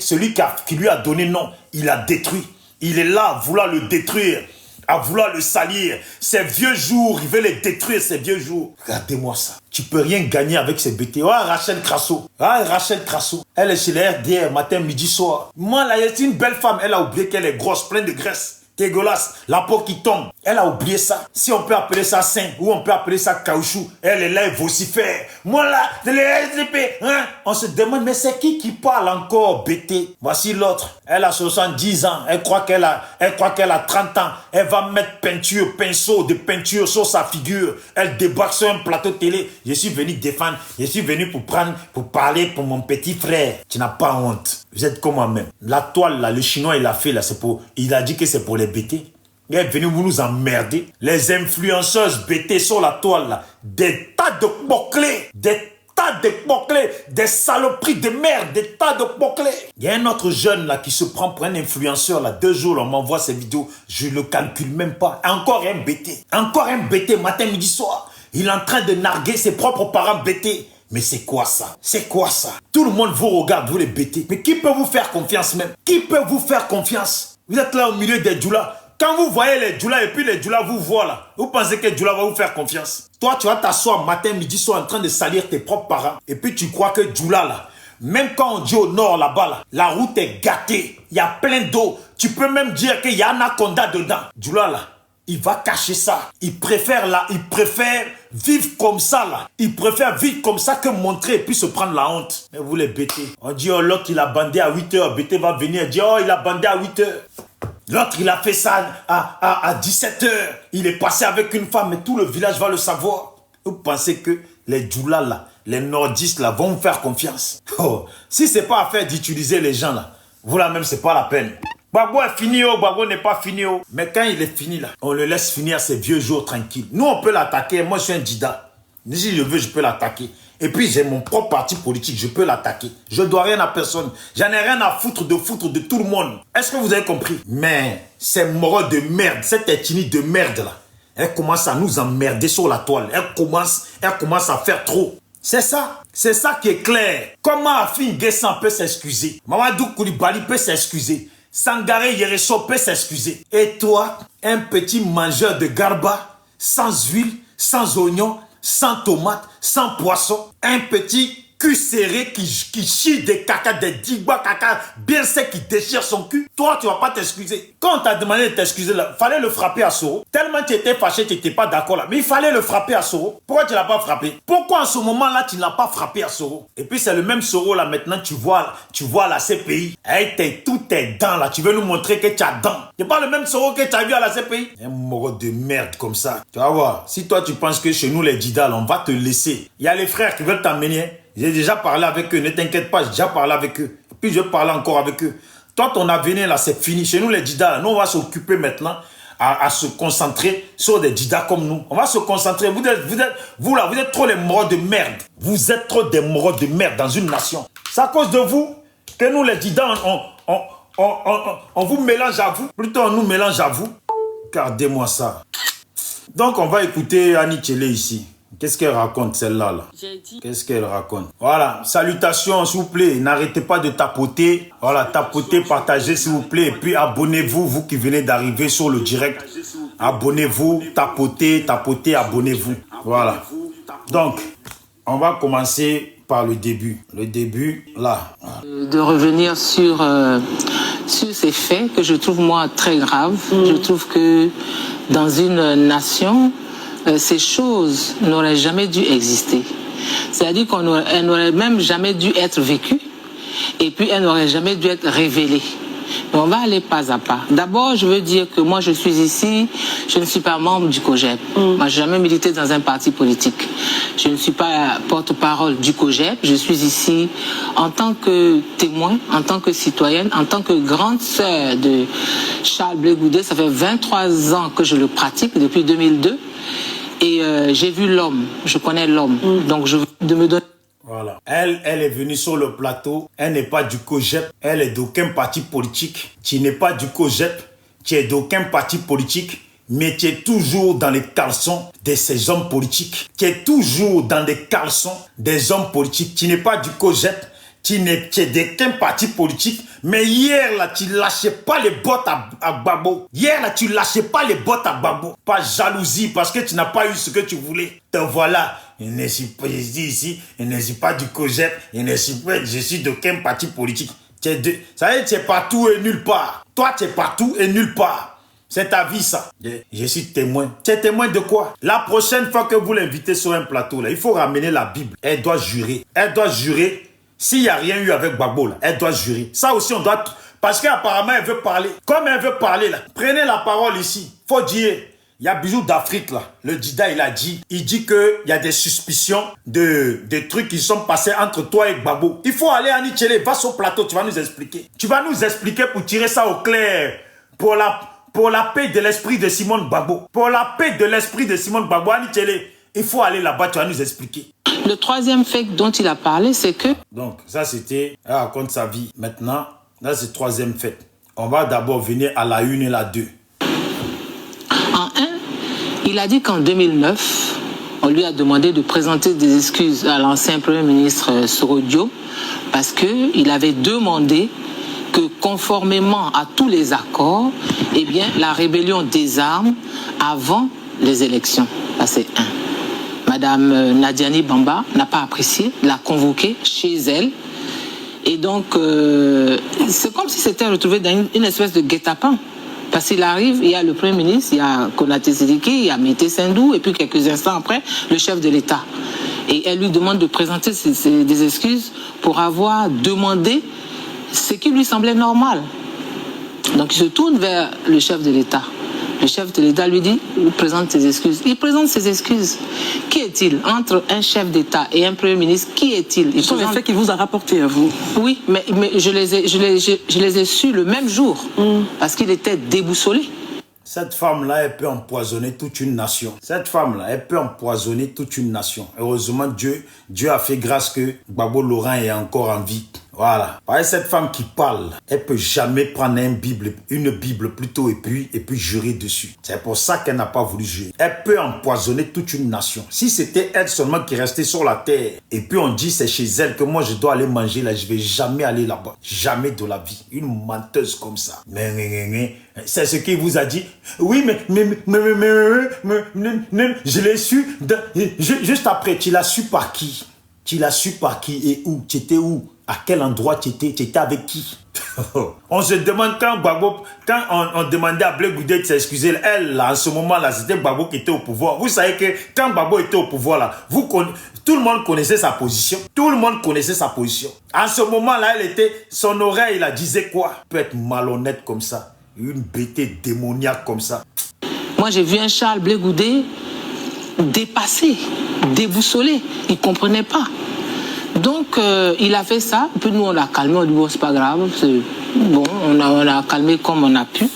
Qui lui a donné nom. Il a détruit. Il est là à vouloir le détruire. À vouloir le salir. Ces vieux jours, il veut les détruire, ces vieux jours. Regardez-moi ça. Tu peux rien gagner avec ces BT. Ah, Rachel Crasso. Ah, Rachel Crasso. Elle est chez les RDR, matin, midi, soir. Moi, là, c'est une belle femme. Elle a oublié qu'elle est grosse, pleine de graisse. Dégueulasse, la peau qui tombe. Elle a oublié ça. Si on peut appeler ça sein ou on peut appeler ça caoutchouc, elle est là, elle vocifère. Moi là, hein? On se demande, mais c'est qui parle encore, BT? Voici l'autre. Elle a 70 ans. Elle croit qu'elle a 30 ans. Elle va mettre pinceau de peinture sur sa figure. Elle débarque sur un plateau télé. Je suis venu défendre. Je suis venu pour parler pour mon petit frère. Tu n'as pas honte. Vous êtes comme moi-même. La toile là, le chinois il a fait là, il a dit que c'est pour les BT. Il est venu vous nous emmerder. Les influenceuses BT sur la toile là, des tas de bouclés, des saloperies de merde, des tas de bouclés. Il y a un autre jeune là qui se prend pour un influenceur là, 2 jours on m'envoie ses vidéos, je le calcule même pas. Encore un BT, matin, midi, soir. Il est en train de narguer ses propres parents BT. Mais c'est quoi ça? C'est quoi ça? Tout le monde vous regarde, vous les BT. Mais qui peut vous faire confiance même? Qui peut vous faire confiance? Vous êtes là au milieu des djoulas. Quand vous voyez les djoulas et puis les djoulas vous voient là, vous pensez que djoula va vous faire confiance? Toi, tu vas t'asseoir matin, midi, soir en train de salir tes propres parents. Et puis tu crois que djoula là, même quand on dit au nord là-bas là, la route est gâtée. Il y a plein d'eau. Tu peux même dire qu'il y a un anaconda dedans. Djoula là, il va cacher ça. Il préfère vivre comme ça là. Il préfère vivre comme ça que montrer et puis se prendre la honte. Mais vous les BT. On dit oh l'autre il a bandé à 8 h. BT va venir et dire oh il a bandé à 8 h. L'autre il a fait ça à 17 h. Il est passé avec une femme et tout le village va le savoir. Vous pensez que les djoulas là, les nordistes là vont vous faire confiance? Oh, si c'est pas affaire d'utiliser les gens là, vous là même c'est pas la peine. Gbagbo est fini, oh, Gbagbo n'est pas fini. Oh. Mais quand il est fini là, on le laisse finir ses vieux jours tranquilles. Nous on peut l'attaquer, moi je suis un djida. Si je veux, je peux l'attaquer. Et puis j'ai mon propre parti politique, je peux l'attaquer. Je ne dois rien à personne. J'en ai rien à foutre de tout le monde. Est-ce que vous avez compris? Mais ces moraux de merde, cette ethnie de merde là, elle commence à nous emmerder sur la toile. Elle commence à faire trop. C'est ça qui est clair. Comment Afin Guessan peut s'excuser? Mamadou Koulibaly peut s'excuser. Sangaré Yereso peut s'excuser. Et toi, un petit mangeur de garba, sans huile, sans oignon, sans tomate, sans poisson, un petit cul serré qui chie des caca, des digba caca bien sec qui déchire son cul. Toi, tu vas pas t'excuser. Quand on t'a demandé de t'excuser, là, fallait le frapper à Soro. Tellement tu étais fâché, tu n'étais pas d'accord là. Mais il fallait le frapper à Soro. Pourquoi tu l'as pas frappé? Pourquoi en ce moment-là, tu ne l'as pas frappé à Soro? Et puis c'est le même Soro là, maintenant, tu vois la CPI. Avec tous tes dents là, tu veux nous montrer que tu as dents. C'est pas le même Soro que tu as vu à la CPI. Un moro de merde comme ça. Tu vas voir, si toi tu penses que chez nous les djidals, on va te laisser. Il y a les frères qui veulent t'emmener. J'ai déjà parlé avec eux, ne t'inquiète pas, j'ai déjà parlé avec eux. Puis je vais parler encore avec eux. Toi, ton avenir là, c'est fini. Chez nous, les djiddas, nous, on va s'occuper maintenant à se concentrer sur des djiddas comme nous. On va se concentrer. Vous êtes trop les moraux de merde. Vous êtes trop des moraux de merde dans une nation. C'est à cause de vous que nous, les djiddas, on vous mélange à vous. Plutôt, on nous mélange à vous. Regardez-moi ça. Donc, on va écouter Annie Tchélé ici. Qu'est-ce qu'elle raconte, celle-là là? Qu'est-ce qu'elle raconte? Voilà, salutations, s'il vous plaît. N'arrêtez pas de tapoter. Voilà, tapotez, partagez, s'il vous plaît. Et puis, abonnez-vous, vous qui venez d'arriver sur le direct. Abonnez-vous, tapotez, abonnez-vous. Voilà. Donc, on va commencer par le début. Le début, là. De revenir sur ces faits que je trouve, moi, très graves. Je trouve que dans une nation, ces choses n'auraient jamais dû exister. C'est-à-dire qu'elle n'aurait même jamais dû être vécue et puis elle n'aurait jamais dû être révélée. Mais on va aller pas à pas. D'abord, je veux dire que moi, je suis ici, je ne suis pas membre du COJEP. Moi, je n'ai jamais milité dans un parti politique. Je ne suis pas porte-parole du COJEP. Je suis ici en tant que témoin, en tant que citoyenne, en tant que grande sœur de Charles Blé Goudé. Ça fait 23 ans que je le pratique, depuis 2002. Et j'ai vu l'homme, je connais l'homme. Donc, je veux me donner... Voilà. Elle est venue sur le plateau. Elle n'est pas du COJEP. Elle est d'aucun parti politique. Tu n'es pas du COJEP. Tu es d'aucun parti politique. Mais tu es toujours dans les caleçons de ces hommes politiques. Tu es toujours dans les caleçons des hommes politiques. Tu n'es pas du COJEP. Tu n'es d'aucun parti politique. Mais hier, là, tu lâchais pas les bottes à Gbagbo. Hier, là, tu lâchais pas les bottes à Gbagbo. Pas jalousie parce que tu n'as pas eu ce que tu voulais. Te voilà. Je ne suis pas ici, je ne suis pas du COJEP, je suis d'aucun parti politique. Ça veut dire, tu es partout et nulle part. Toi, tu es partout et nulle part. C'est ta vie, ça. Je suis témoin. Tu es témoin de quoi? La prochaine fois que vous l'invitez sur un plateau, là, il faut ramener la Bible. Elle doit jurer. Elle doit jurer. S'il n'y a rien eu avec Gbagbo, là, elle doit jurer. Ça aussi, on doit... Parce qu'apparemment, elle veut parler. Comme elle veut parler, là, prenez la parole ici. Faut dire... Il y a Bijou d'Afrique, là. Le Dida, il dit qu'il y a des suspicions de trucs qui sont passés entre toi et Gbagbo. Il faut aller à Nichele, va sur le plateau, tu vas nous expliquer. Tu vas nous expliquer pour tirer ça au clair. Pour la paix de l'esprit de Simone Gbagbo. Pour la paix de l'esprit de Simone Gbagbo à Nichele. Il faut aller là-bas, tu vas nous expliquer. Le troisième fait dont il a parlé, c'est que... Donc, ça c'était, elle raconte sa vie. Maintenant, là c'est le troisième fait. On va d'abord venir à la 1 et la 2. En 1, il a dit qu'en 2009, on lui a demandé de présenter des excuses à l'ancien Premier ministre Sorodio parce qu'il avait demandé que conformément à tous les accords, eh bien, la rébellion désarme avant les élections. Ça, c'est 1. Madame Nadiani Bamba n'a pas apprécié, l'a convoqué chez elle. Et donc, c'est comme si c'était retrouvé dans une espèce de guet-apens. Parce qu'il arrive, il y a le Premier ministre, il y a Konaté Sidiki, il y a Mété Sendou, et puis quelques instants après, le chef de l'État. Et elle lui demande de présenter des excuses pour avoir demandé ce qui lui semblait normal. Donc il se tourne vers le chef de l'État. Le chef de l'État lui dit, il présente ses excuses. Il présente ses excuses. Qui est-il? Entre un chef d'État et un Premier ministre, qui est-il? Ce sont les faits qu'il vous a rapportés à vous. Oui, mais je les ai su le même jour, parce qu'il était déboussolé. Cette femme-là, elle peut empoisonner toute une nation. Cette femme-là, elle peut empoisonner toute une nation. Heureusement, Dieu a fait grâce que Gbagbo Laurent est encore en vie. Voilà. Parce que cette femme qui parle, elle peut jamais prendre une Bible plutôt et puis jurer dessus. C'est pour ça qu'elle n'a pas voulu jurer. Elle peut empoisonner toute une nation. Si c'était elle seulement qui restait sur la terre, et puis on dit c'est chez elle que moi je dois aller manger là, je vais jamais aller là-bas. Jamais de la vie. Une menteuse comme ça. C'est ce qu'il vous a dit. Oui, mais je l'ai su juste après. Tu l'as su par qui? Tu l'as su par qui et où? Tu étais où? À quel endroit tu étais? Tu étais avec qui? On se demande quand on demandait à Blé Goudé de s'excuser, elle, là, en ce moment-là, c'était Gbagbo qui était au pouvoir. Vous savez que quand Gbagbo était au pouvoir, là, tout le monde connaissait sa position. Tout le monde connaissait sa position. En ce moment-là, son oreille, là, disait quoi? Elle peut être malhonnête comme ça. Une bêtise démoniaque comme ça. Moi, j'ai vu un Charles Blé Goudé dépassé, déboussolé. Il ne comprenait pas. Donc, il a fait ça, puis nous, on l'a calmé, on dit, bon, c'est pas grave, bon, on a calmé comme on a pu.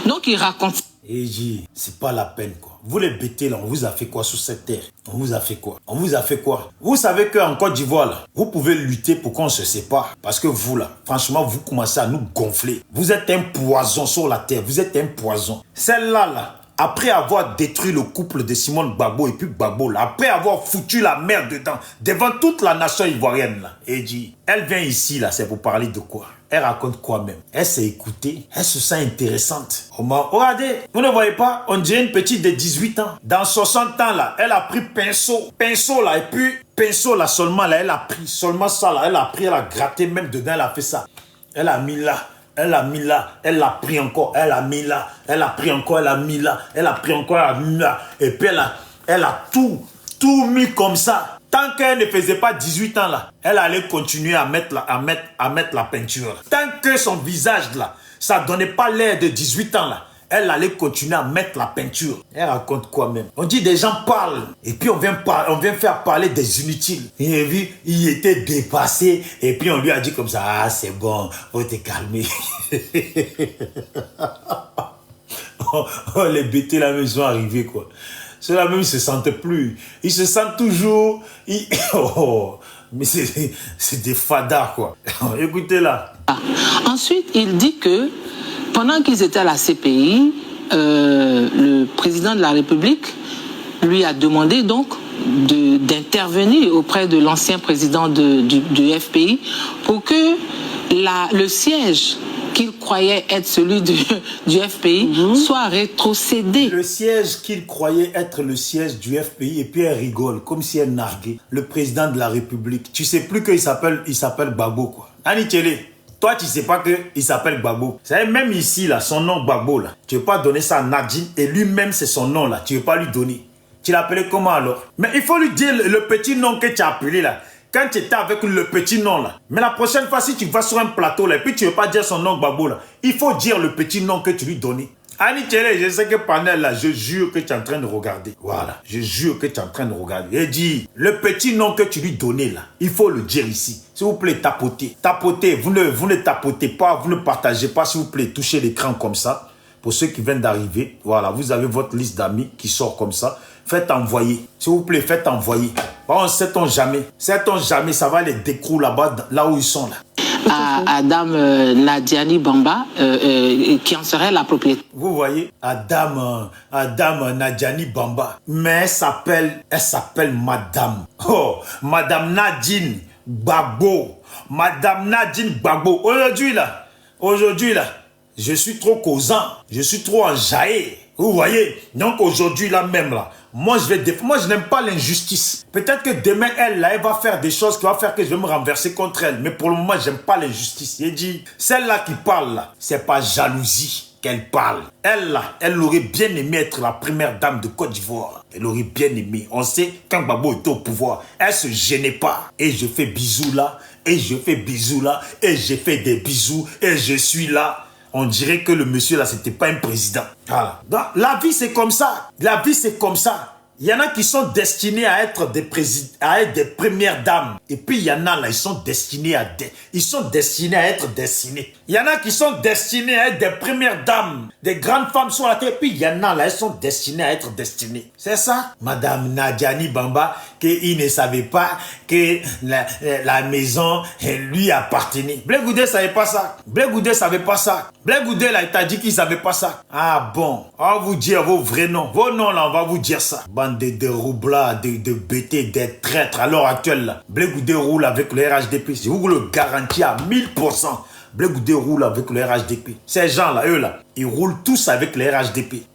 Donc, il raconte... Et il dit, c'est pas la peine, quoi. Vous les bêtés, là, on vous a fait quoi sur cette terre? On vous a fait quoi? On vous a fait quoi? Vous savez qu'en Côte d'Ivoire, là, vous pouvez lutter pour qu'on se sépare. Parce que vous, là, franchement, vous commencez à nous gonfler. Vous êtes un poison sur la terre, vous êtes un poison. Celle-là, là, après avoir détruit le couple de Simone Gbagbo et puis Gbagbo, là, après avoir foutu la merde dedans, devant toute la nation ivoirienne, là, et dit, elle vient ici, là, c'est pour parler de quoi? Elle raconte quoi même? Elle s'est écoutée, elle se sent intéressante. Regardez, vous ne voyez pas, on dirait une petite de 18 ans. Dans 60 ans, là, elle a pris pinceau, là, et puis pinceau, là, seulement, là, elle a pris, seulement ça, là, elle a pris, elle a gratté même dedans, elle a fait ça. Elle a mis là. Elle a mis là, elle l'a pris encore, elle a mis là, elle a pris encore, elle a mis là, elle a pris encore, elle a mis là. Et puis elle a tout mis comme ça. Tant qu'elle ne faisait pas 18 ans là, elle allait continuer à mettre la peinture. Tant que son visage là, ça donnait pas l'air de 18 ans là, elle allait continuer à mettre la peinture. Elle raconte quoi même? On dit des gens parlent et puis on vient faire parler des inutiles. Et puis il était dépassé et puis on lui a dit comme ça, ah c'est bon, faut te calmer. Oh, les bêtés là même sont arrivés quoi. Ceux-là même, ils se sentent plus. Ils se sentent toujours... Oh, mais c'est des fadas, quoi. Écoutez là. Ensuite, il dit que pendant qu'ils étaient à la CPI, le président de la République lui a demandé donc d'intervenir auprès de l'ancien président du FPI pour que le siège qu'il croyait être celui du FPI soit rétrocédé. Le siège qu'il croyait être le siège du FPI, et puis elle rigole, comme si elle narguait. Le président de la République. Tu sais plus qu'il s'appelle Gbagbo, quoi. Ani Télé, toi tu sais pas qu'il s'appelle Gbagbo. Vous savez, même ici, là, son nom Gbagbo, là, tu veux pas donner ça à Nadine, et lui-même c'est son nom, là, tu veux pas lui donner. Tu l'appelais comment alors? Mais il faut lui dire le petit nom que tu as appelé, là. Quand tu étais avec le petit nom là. Mais la prochaine fois, si tu vas sur un plateau là, et puis tu ne veux pas dire son nom Gbagbo là, il faut dire le petit nom que tu lui donnais. Annie Télé, je sais que Panel là, je jure que tu es en train de regarder. Voilà, je jure que tu es en train de regarder. Et dis, le petit nom que tu lui donnais là, il faut le dire ici. S'il vous plaît, tapotez. Tapotez, vous ne tapotez pas, vous ne partagez pas, s'il vous plaît, touchez l'écran comme ça. Pour ceux qui viennent d'arriver, voilà, vous avez votre liste d'amis qui sort comme ça. Faites envoyer. S'il vous plaît, faites envoyer. Bon, sait-on jamais, ça va les décrouler là-bas, là où ils sont là. À Dame Nadiani Bamba, qui en serait la propriétaire. Vous voyez, à Dame Nadiani Bamba. Mais elle s'appelle Madame. Oh, Madame Nadine Gbagbo. Madame Nadine Gbagbo. Aujourd'hui là, je suis trop causant. Je suis trop enjaillé. Vous voyez, donc aujourd'hui là même là, moi je n'aime pas l'injustice. Peut-être que demain elle va faire des choses qui vont faire que je vais me renverser contre elle. Mais pour le moment, j'aime pas l'injustice. Il dit, celle-là qui parle là, c'est pas jalousie qu'elle parle. Elle là, elle aurait bien aimé être la première dame de Côte d'Ivoire. Elle aurait bien aimé. On sait, quand Gbagbo était au pouvoir, elle se gênait pas. Et je fais bisous là, et je fais bisous là, et je fais des bisous, et je suis là. On dirait que le monsieur là, c'était pas un président. Voilà. Donc, la vie, c'est comme ça. La vie, c'est comme ça. Il y en a qui sont destinés à être des premières dames. Et puis, il y en a là, ils sont destinés à être destinés. Il y en a qui sont destinés à être des premières dames. Des grandes femmes sur la terre. Et puis, il y en a là, elles sont destinées à être destinées. C'est ça. Madame Nadiani Bamba, qu'il ne savait pas que la maison lui appartenait. Blé Goudé ne savait pas ça. Blé Goudé savait pas ça. Blé Goudé là, il t'a dit qu'il ne savait pas ça. Ah bon. On va vous dire vos vrais noms. Vos noms là, on va vous dire ça. Bande de roublards, de bêtés, des traîtres. À l'heure actuelle là, Blé Goudé roule avec le RHDP. Je vous le garantis à 1000%. Blé Goudé roule avec le RHDP. Ces gens là, eux là, ils roulent tous avec le RHDP.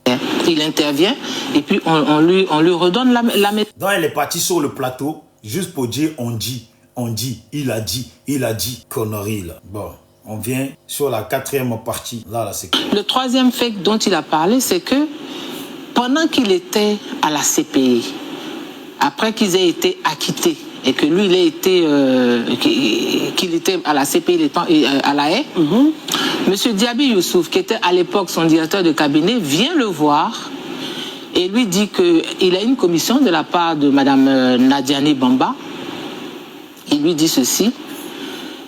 Il intervient et puis on lui redonne la méthode. Donc elle est partie sur le plateau juste pour dire on dit, il a dit, connerie là. Bon, on vient sur la 4e partie. Là c'est... Le 3e fait dont il a parlé, c'est que pendant qu'il était à la CPI, après qu'ils aient été acquittés, et que lui, qu'il était à la CPI à la Haye, M. Diaby Youssouf, qui était à l'époque son directeur de cabinet, vient le voir et lui dit qu'il a une commission de la part de Mme Nadiani Bamba. Il lui dit ceci: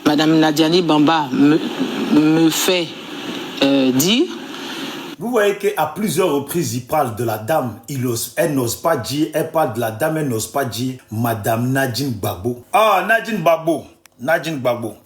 Mme Nadiani Bamba me fait dire... Vous voyez qu'à plusieurs reprises, il parle de la dame. Elle n'ose pas dire, elle parle de la dame, elle n'ose pas dire Madame Nadine Gbagbo. Ah, Nadine Gbagbo.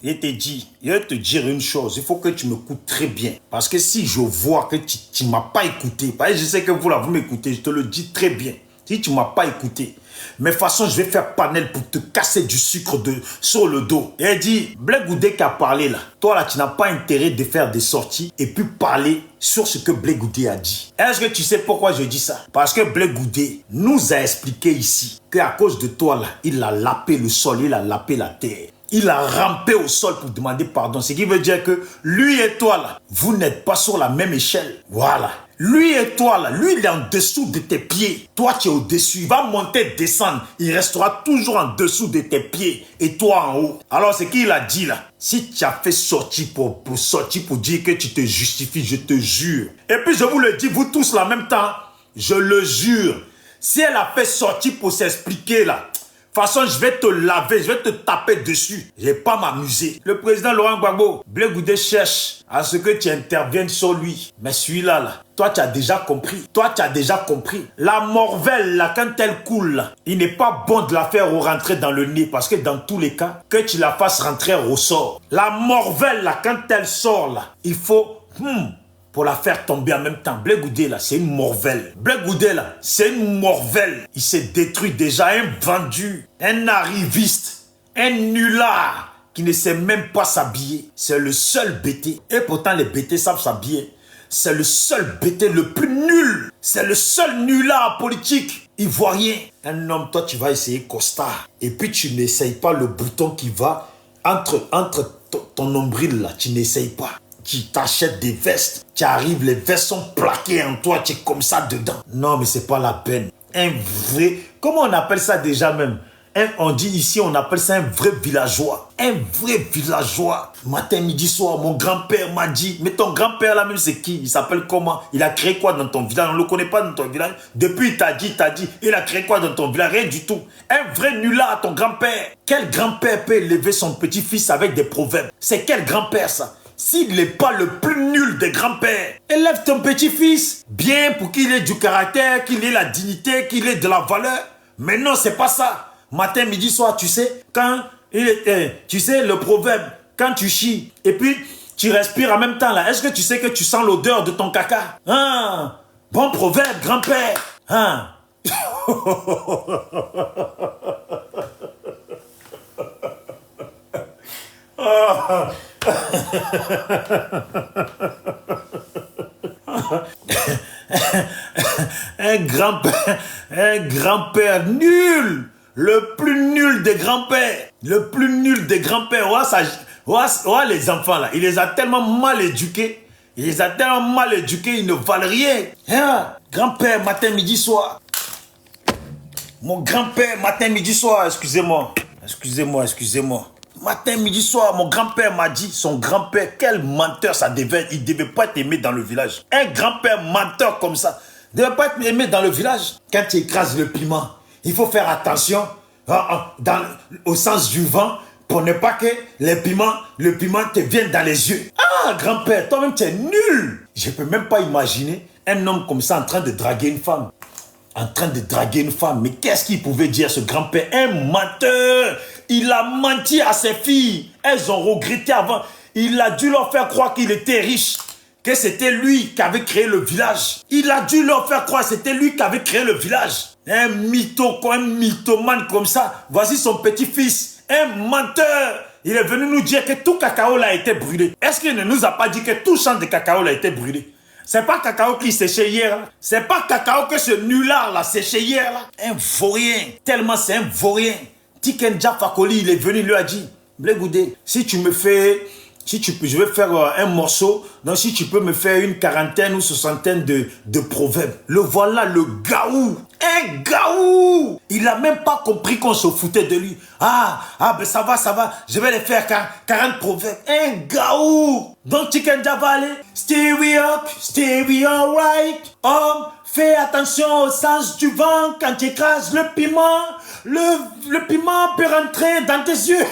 Je vais te dire une chose, il faut que tu m'écoutes très bien. Parce que si je vois que tu ne m'as pas écouté, parce que je sais que vous m'écoutez, je te le dis très bien. Si tu ne m'as pas écouté, mais de toute façon, je vais faire panel pour te casser du sucre sur le dos. Et elle dit, Blé Goudé qui a parlé là, toi là, tu n'as pas intérêt de faire des sorties et puis parler sur ce que Blé Goudé a dit. Est-ce que tu sais pourquoi je dis ça? Parce que Blé Goudé nous a expliqué ici qu'à cause de toi là, il a lapé le sol, il a lapé la terre. Il a rampé au sol pour demander pardon. Ce qui veut dire que lui et toi là, vous n'êtes pas sur la même échelle. Voilà. Lui et toi, là, lui, il est en dessous de tes pieds. Toi, tu es au-dessus. Il va monter, descendre. Il restera toujours en dessous de tes pieds. Et toi, en haut. Alors, c'est qu'il a dit, là. Si tu as fait sortir pour sortir pour dire que tu te justifies, je te jure. Et puis, je vous le dis, vous tous, là, en même temps, je le jure. Si elle a fait sortir pour s'expliquer, là, de toute façon, je vais te laver, je vais te taper dessus. Je vais pas m'amuser. Le président Laurent Gbagbo, Blé Goudé cherche à ce que tu interviennes sur lui. Mais celui-là, là, toi, tu as déjà compris. Toi, tu as déjà compris. La morvelle, là, quand elle coule, là, il n'est pas bon de la faire rentrer dans le nez. Parce que dans tous les cas, que tu la fasses rentrer au sort. La morvelle, là, quand elle sort, là, il faut... pour la faire tomber en même temps. Blé Goudé, là, c'est une morvelle. Blé Goudé, là, c'est une morvelle. Il s'est détruit déjà, un vendu, un arriviste, un nulard qui ne sait même pas s'habiller. C'est le seul bêté. Et pourtant, les bêtés savent s'habiller. C'est le seul bêté le plus nul. C'est le seul nulard politique. Ivoirien. Un homme, toi, tu vas essayer costard. Et puis, tu n'essayes pas le bouton qui va entre ton nombril, là. Tu n'essayes pas. Tu t'achètes des vestes, tu arrives, les vestes sont plaquées en toi, tu es comme ça dedans. Non, mais c'est pas la peine. Un vrai, comment on appelle ça déjà même? On dit ici, on appelle ça un vrai villageois. Un vrai villageois. Matin, midi, soir, mon grand-père m'a dit, mais ton grand-père là même, c'est qui? Il s'appelle comment? Il a créé quoi dans ton village? On ne le connaît pas dans ton village. Depuis, il t'a dit, il a créé quoi dans ton village? Rien du tout. Un vrai nulard, ton grand-père. Quel grand-père peut élever son petit-fils avec des proverbes? C'est quel grand-père ça? S'il n'est pas le plus nul des grands-pères, élève ton petit-fils bien pour qu'il ait du caractère, qu'il ait la dignité, qu'il ait de la valeur. Mais non, c'est pas ça. Matin, midi, soir, tu sais, quand tu sais le proverbe, quand tu chies et puis tu respires en même temps là, est-ce que tu sais que tu sens l'odeur de ton caca? Hein? Bon proverbe, grand-père. Hein? Un grand-père nul, le plus nul des grands-pères, le plus nul des grands-pères. Ouais, les enfants là, il les a tellement mal éduqués, ils ne valent rien. Hein? Grand-père, matin, midi, soir. Mon grand-père, matin, midi, soir, excusez-moi. Matin, midi, soir, mon grand-père m'a dit, son grand-père, quel menteur ça devait, il ne devait pas être aimé dans le village. Un grand-père menteur comme ça, ne devait pas être aimé dans le village. Quand tu écrases le piment, il faut faire attention au sens du vent pour ne pas que le piment te vienne dans les yeux. Ah, grand-père, toi-même tu es nul. Je ne peux même pas imaginer un homme comme ça en train de draguer une femme. Mais qu'est-ce qu'il pouvait dire ce grand-père? Un menteur. Il a menti à ses filles. Elles ont regretté avant. Il a dû leur faire croire qu'il était riche. Que c'était lui qui avait créé le village. Il a dû leur faire croire que c'était lui qui avait créé le village. Un mythomane comme ça. Voici son petit-fils. Un menteur. Il est venu nous dire que tout cacao là a été brûlé. Est-ce qu'il ne nous a pas dit que tout champ de cacao là a été brûlé? C'est pas cacao qui séchait hier. Là. C'est pas cacao que ce nulard là séchait hier. Là. Un vaurien. Tellement c'est un vaurien. Tikenja Fakoli, il est venu, il lui a dit, Blé Goudé, si tu me fais, je vais faire un morceau, donc si tu peux me faire une quarantaine ou soixantaine de proverbes. Le voilà, le gaou. Un gaou. Il n'a même pas compris qu'on se foutait de lui. Ben ça va, je vais les faire 40 proverbes. Un gaou. Donc Tikenja va aller, stay we alright. Homme, fais attention au sens du vent quand tu écrases le piment. Le piment peut rentrer dans tes yeux.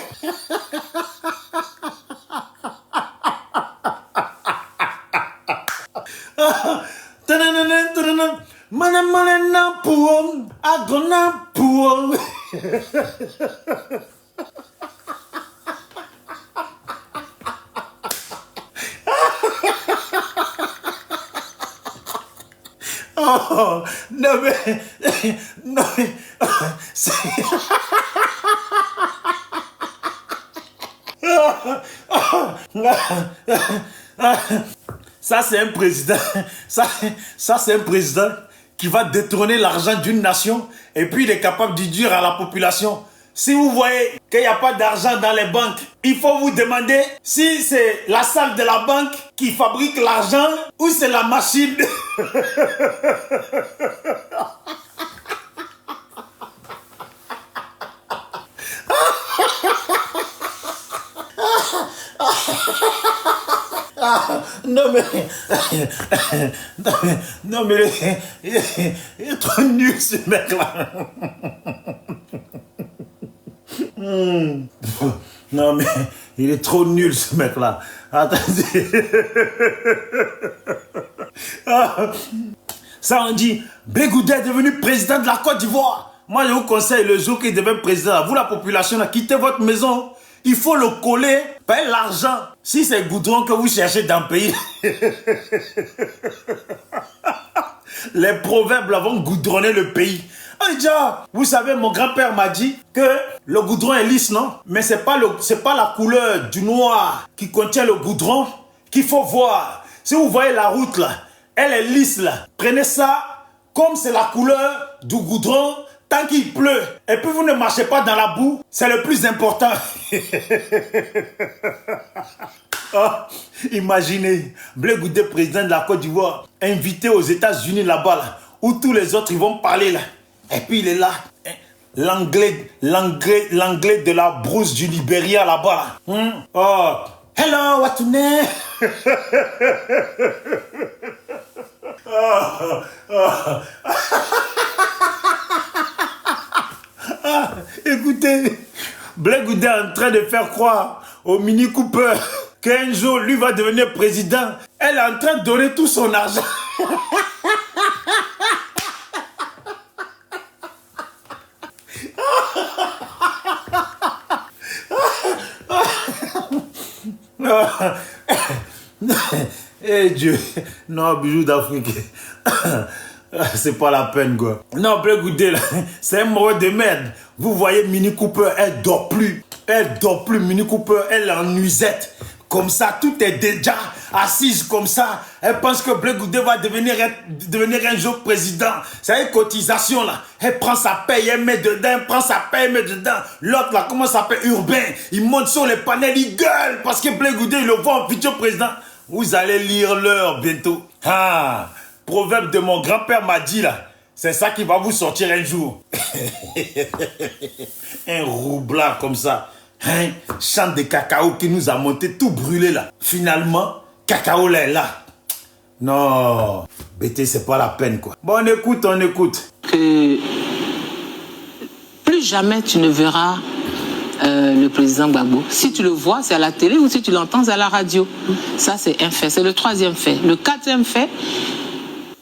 Oh, non mais ça c'est un président, ça c'est un président qui va détourner l'argent d'une nation et puis il est capable de dire à la population Si vous voyez qu'il n'y a pas d'argent dans les banques, il faut vous demander si c'est la salle de la banque qui fabrique l'argent ou c'est la machine. Non mais il est trop nul ce mec là. Non mais il est trop nul ce mec là. Attendez. Ça on dit, Blé Goudé est devenu président de la Côte d'Ivoire. Moi je vous conseille le jour qu'il devient président, vous la population là, quittez votre maison. Il faut le coller par l'argent. Si c'est goudron que vous cherchez dans le pays, les proverbes là vont goudronner le pays. Oh, déjà, vous savez, mon grand-père m'a dit que le goudron est lisse, non? Mais c'est pas la couleur du noir qui contient le goudron qu'il faut voir. Si vous voyez la route là, elle est lisse là. Prenez ça comme c'est la couleur du goudron. Tant qu'il pleut, et puis vous ne marchez pas dans la boue, c'est le plus important. Oh, imaginez, Blé Goudé, président de la Côte d'Ivoire, invité aux États-Unis là-bas, là, où tous les autres ils vont parler là. Et puis il est là, l'anglais de la brousse du Libéria là-bas. Oh, hello, what's your name? Écoutez, Blé Goudé est en train de faire croire au Mini Cooper qu'un jour, lui va devenir président. Elle est en train de donner tout son argent. Eh Dieu, non, bijou d'Afrique. C'est pas la peine, quoi. Non, Blé Goudé, là, c'est un mot de merde. Vous voyez, Mini Cooper, elle dort plus. Elle dort plus, Mini Cooper, elle est en nuisette. Comme ça, tout est déjà assise comme ça. Elle pense que Blé Goudé va devenir un jour président. C'est une cotisation, là. Elle prend sa paye, elle met dedans, elle prend sa paye, elle met dedans. L'autre, là, comment ça s'appelle? Urbain. Il monte sur les panels, il gueule parce que Blé Goudé, il le voit en futur président. Vous allez lire l'heure bientôt. Ah, proverbe de mon grand-père m'a dit là, c'est ça qui va vous sortir un jour. Un roublard comme ça. Hein? Champ de cacao qui nous a monté tout brûlé là. Finalement, cacao là est là. Non, BT, c'est pas la peine quoi. Bon, on écoute. Que plus jamais tu ne verras le président Gbagbo. Si tu le vois, c'est à la télé, ou si tu l'entends, c'est à la radio. Ça, c'est un fait. C'est le troisième fait. Le quatrième fait,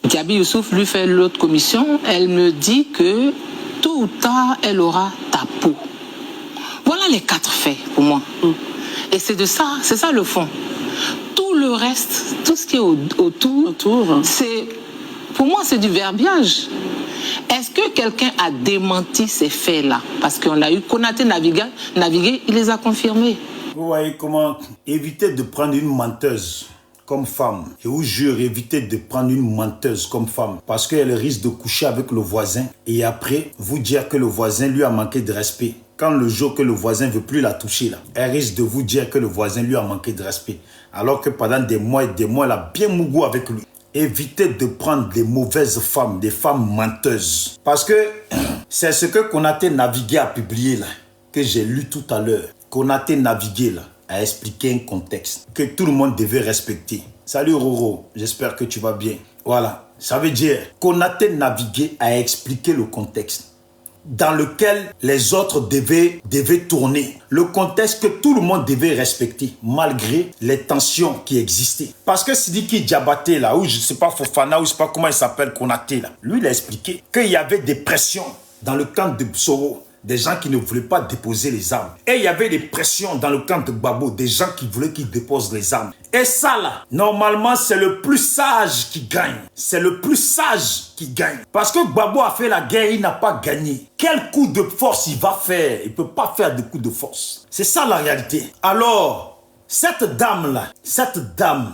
Gabi Youssouf lui fait l'autre commission. Elle me dit que tôt ou tard, elle aura ta peau. Voilà les 4 faits pour moi. Et c'est ça le fond. Tout le reste, tout ce qui est autour, pour moi, c'est du verbiage. Est-ce que quelqu'un a démenti ces faits-là? Parce qu'on a eu Konaté naviguer, il les a confirmés. Vous voyez comment éviter de prendre une menteuse comme femme. Je vous jure, évitez de prendre une menteuse comme femme. Parce qu'elle risque de coucher avec le voisin. Et après, vous dire que le voisin lui a manqué de respect. Quand le jour que le voisin ne veut plus la toucher, là, elle risque de vous dire que le voisin lui a manqué de respect. Alors que pendant des mois et des mois, elle a bien mougou avec lui. Évitez de prendre des mauvaises femmes, des femmes menteuses. Parce que c'est ce que Konaté Navigué a publié là, que j'ai lu tout à l'heure. Konaté Navigué là, a expliqué un contexte que tout le monde devait respecter. Salut Roro, j'espère que tu vas bien. Voilà, ça veut dire Konaté Navigué a expliqué le contexte dans lequel les autres devaient tourner. Le contexte que tout le monde devait respecter, malgré les tensions qui existaient. Parce que Sidiki Diabaté, là, ou je ne sais pas Fofana, ou je ne sais pas comment il s'appelle, Konaté, là, lui, il a expliqué qu'il y avait des pressions dans le camp de Soro. Des gens qui ne voulaient pas déposer les armes. Et il y avait des pressions dans le camp de Gbagbo, des gens qui voulaient qu'ils déposent les armes. Et ça là, normalement, c'est le plus sage qui gagne. C'est le plus sage qui gagne. Parce que Gbagbo a fait la guerre, il n'a pas gagné. Quel coup de force il va faire? Il ne peut pas faire de coup de force. C'est ça la réalité. Alors, cette dame,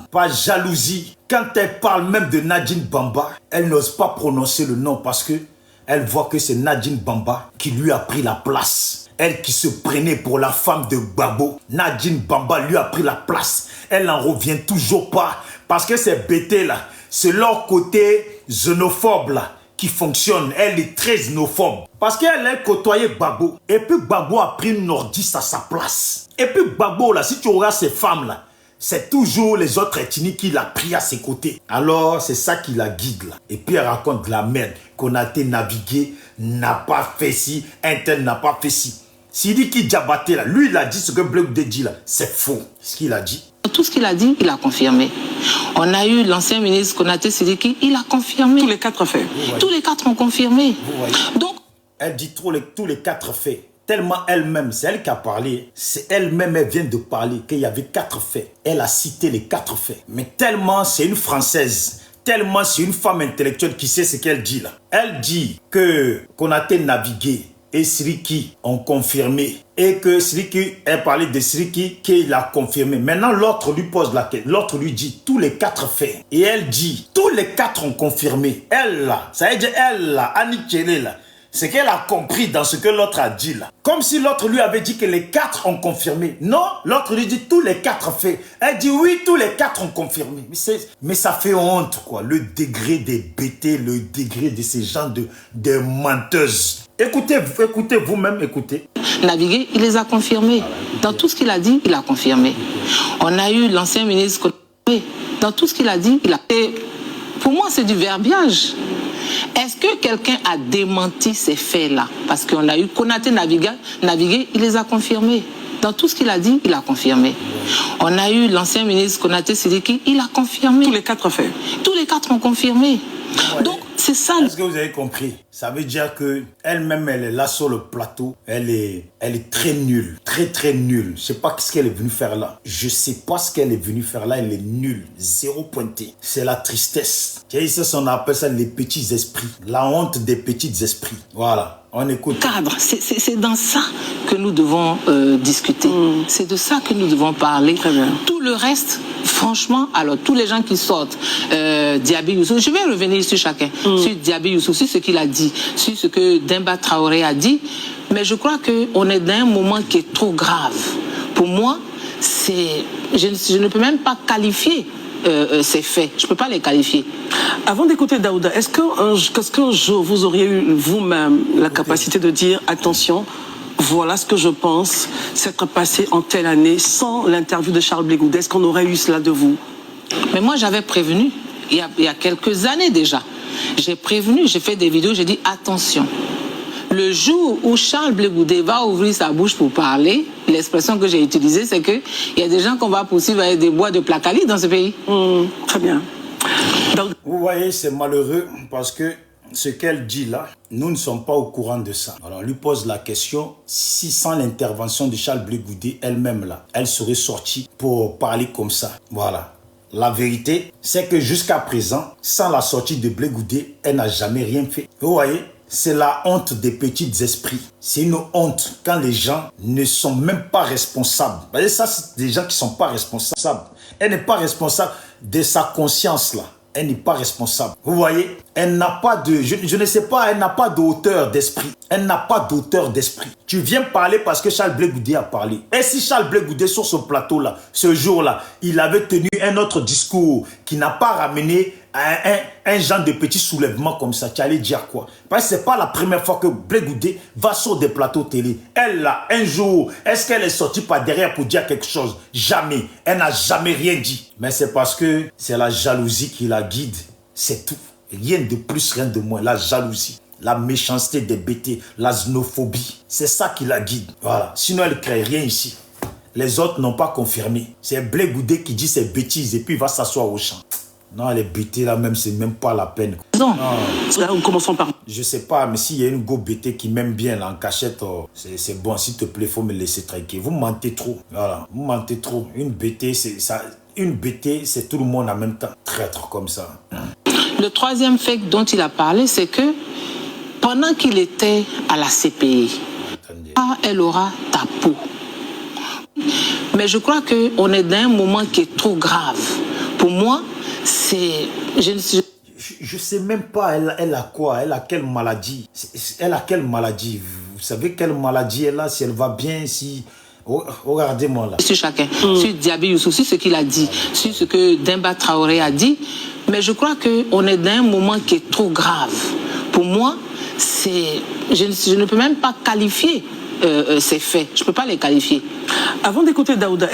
par jalousie, quand elle parle même de Nadine Bamba, elle n'ose pas prononcer le nom parce que elle voit que c'est Nadine Bamba qui lui a pris la place. Elle qui se prenait pour la femme de Gbagbo, Nadine Bamba lui a pris la place. Elle n'en revient toujours pas. Parce que ces bêtés-là, c'est leur côté xénophobe là, qui fonctionne. Elle est très xénophobe. Parce qu'elle a côtoyé Gbagbo. Et puis Gbagbo a pris une nordiste à sa place. Et puis Gbagbo, là, si tu regardes ces femmes-là, c'est toujours les autres ethnies qu'il a pris à ses côtés. Alors, c'est ça qui la guide là. Et puis elle raconte de la merde. Konaté navigué, n'a pas fait ci, Intel n'a pas fait ci. S'il dit Diabaté là, lui il a dit ce que Blé Goudé dit là, c'est faux. Ce qu'il a dit. Tout ce qu'il a dit, il a confirmé. On a eu l'ancien ministre Konaté Sidiki, il a confirmé. Tous les 4 faits. Tous les 4 ont confirmé. Donc, elle dit tous les 4 faits. Tellement elle-même, c'est elle qui a parlé. C'est elle-même, elle vient de parler qu'il y avait 4 faits. Elle a cité les 4 faits. Mais tellement c'est une Française, tellement c'est une femme intellectuelle qui sait ce qu'elle dit là. Elle dit que Konaté navigué et Siriki ont confirmé. Et que Siriki, elle parlait de Siriki qu'il a confirmé. Maintenant, l'autre lui pose la question. L'autre lui dit tous les 4 faits. Et elle dit tous les 4 ont confirmé. Elle là, ça veut dire elle là, Annie Tchélé là. C'est qu'elle a compris dans ce que l'autre a dit là. Comme si l'autre lui avait dit que les 4 ont confirmé. Non, l'autre lui dit tous les 4 faits. Elle dit oui, tous les 4 ont confirmé. Mais ça fait honte quoi. Le degré des bêtés, le degré de ces gens de menteuses. Écoutez vous-même, écoutez. Naviguer, il les a confirmés. Dans tout ce qu'il a dit, il a confirmé. On a eu l'ancien ministre. Dans tout ce qu'il a dit, il a... Et pour moi, c'est du verbiage. Est-ce que quelqu'un a démenti ces faits-là? Parce qu'on a eu Konaté naviguer, il les a confirmés. Dans tout ce qu'il a dit, il a confirmé. On a eu l'ancien ministre Konaté Sidiki, il a confirmé. Tous les 4 faits. Tous les 4 ont confirmé. Ouais. Donc, c'est ça. Est-ce que vous avez compris? Ça veut dire que elle-même, elle est là sur le plateau. Elle est très nulle. Très nulle. Je sais pas ce qu'elle est venue faire là. Je sais pas ce qu'elle est venue faire là. Elle est nulle. 0 pointé. C'est la tristesse. On appelle ça les petits esprits. La honte des petits esprits. Voilà. On écoute. Cadre, c'est dans ça que nous devons discuter. C'est de ça que nous devons parler. Très bien. Tout le reste, franchement, alors tous les gens qui sortent, Diaby Youssou, je vais revenir sur chacun, sur Diaby Youssou, sur ce qu'il a dit, sur ce que Demba Traoré a dit, mais je crois qu'on est dans un moment qui est trop grave. Pour moi, je ne peux même pas qualifier ces faits. Je ne peux pas les qualifier. Avant d'écouter Daouda, est-ce qu'un jour vous auriez eu vous-même la capacité de dire attention, voilà ce que je pense s'être passé en telle année sans l'interview de Charles Blé Goudé? Est-ce qu'on aurait eu cela de vous? Mais moi, j'avais prévenu, il y a quelques années déjà. J'ai prévenu, j'ai fait des vidéos, j'ai dit attention. Le jour où Charles Blé Goudé va ouvrir sa bouche pour parler, l'expression que j'ai utilisée, c'est qu'il y a des gens qu'on va poursuivre avec des bois de placali dans ce pays. Très bien. Vous voyez, c'est malheureux parce que ce qu'elle dit là, nous ne sommes pas au courant de ça. Alors on lui pose la question, si sans l'intervention de Charles Blé Goudé elle-même là, elle serait sortie pour parler comme ça. Voilà. La vérité, c'est que jusqu'à présent, sans la sortie de Blé Goudé, elle n'a jamais rien fait. Vous voyez, c'est la honte des petits esprits. C'est une honte quand les gens ne sont même pas responsables. Vous voyez, ça, c'est des gens qui ne sont pas responsables. Elle n'est pas responsable de sa conscience là. Elle n'est pas responsable. Vous voyez, elle n'a pas de... Je ne sais pas, elle n'a pas de hauteur d'esprit. Elle n'a pas d'auteur d'esprit. Tu viens parler parce que Charles Blé Goudé a parlé. Et si Charles Blé Goudé, sur ce plateau-là, ce jour-là, il avait tenu un autre discours qui n'a pas ramené un genre de petit soulèvement comme ça, tu allais dire quoi? Parce que ce n'est pas la première fois que Blé Goudé va sur des plateaux télé. Elle, là, un jour, est-ce qu'elle est sortie par derrière pour dire quelque chose? Jamais. Elle n'a jamais rien dit. Mais c'est parce que c'est la jalousie qui la guide. C'est tout. Rien de plus, rien de moins. La jalousie. La méchanceté des bêtés, la xénophobie. C'est ça qui la guide. Voilà. Sinon, elle ne crée rien ici. Les autres n'ont pas confirmé. C'est Blé Goudé qui dit ses bêtises et puis il va s'asseoir au champ. Non, les bêtés là même, c'est même pas la peine. Non. Là, commençons par... Je sais pas, mais s'il y a une go bêtée qui m'aime bien là, en cachette, oh, c'est bon. S'il te plaît, faut me laisser tranquille. Vous mentez trop. Voilà, vous mentez trop. Une bêtée, c'est ça. Une bêtée, c'est tout le monde en même temps. Traître comme ça. Le troisième fait dont il a parlé, c'est que pendant qu'il était à la CPI, elle aura ta peau. Mais je crois qu'on est dans un moment qui est trop grave. Pour moi, c'est... Je sais même pas, elle a quoi? Elle a quelle maladie? Elle a quelle maladie? Vous savez quelle maladie elle a, si elle va bien, si... Oh, regardez-moi là. Sur chacun, sur Diaby Youssou, sur ce qu'il a dit, sur ce que Demba Traoré a dit. Mais je crois qu'on est dans un moment qui est trop grave. Pour moi, je ne peux même pas qualifier ces faits. Je ne peux pas les qualifier. Avant d'écouter Daouda,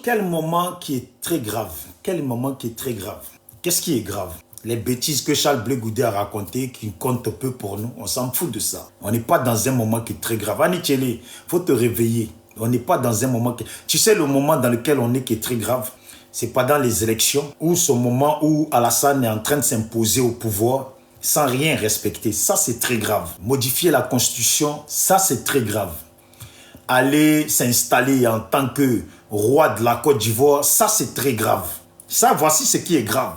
Quel moment qui est très grave? Quel moment qui est très grave? Qu'est-ce qui est grave? Les bêtises que Charles Blé Goudé a racontées, qui comptent peu pour nous, on s'en fout de ça. On n'est pas dans un moment qui est très grave. Annie Tchelé, il faut te réveiller. On n'est pas dans un moment qui... Tu sais le moment dans lequel on est qui est très grave? C'est pas dans les élections, ou ce moment où Alassane est en train de s'imposer au pouvoir sans rien respecter. Ça, c'est très grave. Modifier la Constitution, ça, c'est très grave. Aller s'installer en tant que roi de la Côte d'Ivoire, ça, c'est très grave. Ça, voici ce qui est grave.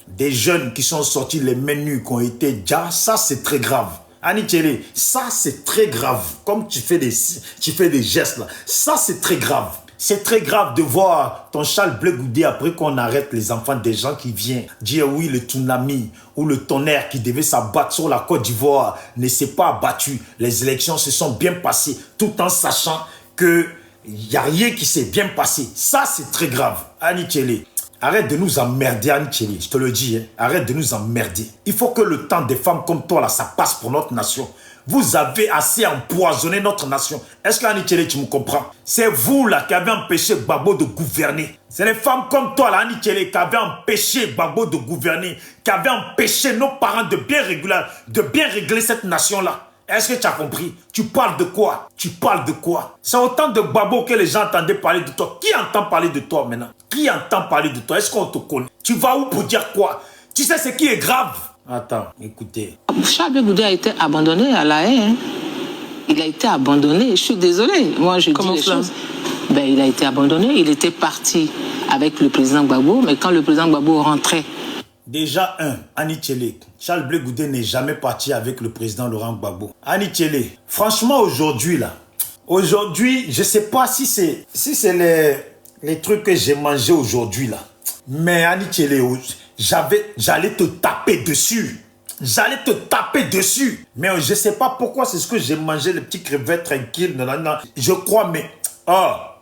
Des jeunes qui sont sortis les mains nues, qui ont été déjà, ça c'est très grave. Annie Tchelé, ça c'est très grave. Comme tu fais des gestes là, ça c'est très grave. C'est très grave de voir ton Charles Blé Goudé après qu'on arrête les enfants des gens qui viennent dire oui, le tsunami ou le tonnerre qui devait s'abattre sur la Côte d'Ivoire ne s'est pas abattu. Les élections se sont bien passées tout en sachant qu'il n'y a rien qui s'est bien passé. Ça c'est très grave. Annie Tchelé. Arrête de nous emmerder, Annie Tchelé, je te le dis. Hein. Arrête de nous emmerder. Il faut que le temps des femmes comme toi, là, ça passe pour notre nation. Vous avez assez empoisonné notre nation. Est-ce que Annie Tchelé, tu me comprends? C'est vous, là, qui avez empêché Gbagbo de gouverner. C'est les femmes comme toi, là, Annie Tchelé, qui avez empêché Gbagbo de gouverner, qui avez empêché nos parents de bien régler cette nation-là. Est-ce que tu as compris? Tu parles de quoi? Tu parles de quoi? C'est autant de Gbagbo que les gens entendaient parler de toi. Qui entend parler de toi maintenant? Qui entend parler de toi? Est-ce qu'on te connaît? Tu vas où pour dire quoi? Tu sais ce qui est grave? Attends, écoutez. Charles Blé Goudé a été abandonné à La Haye. Hein. Il a été abandonné. Je suis désolée. Moi, je dis les choses. Ben, il a été abandonné. Il était parti avec le président Gbagbo. Mais quand le président Gbagbo rentrait... Déjà, Annie Tchelé, Charles Blé Goudé n'est jamais parti avec le président Laurent Gbagbo. Annie Tchelé, franchement, aujourd'hui, je ne sais pas si c'est les trucs que j'ai mangés aujourd'hui, là. Mais Annie Tchelé, j'allais te taper dessus. J'allais te taper dessus. Mais je ne sais pas pourquoi c'est ce que j'ai mangé, les petits crevettes tranquilles. Non. Je crois, mais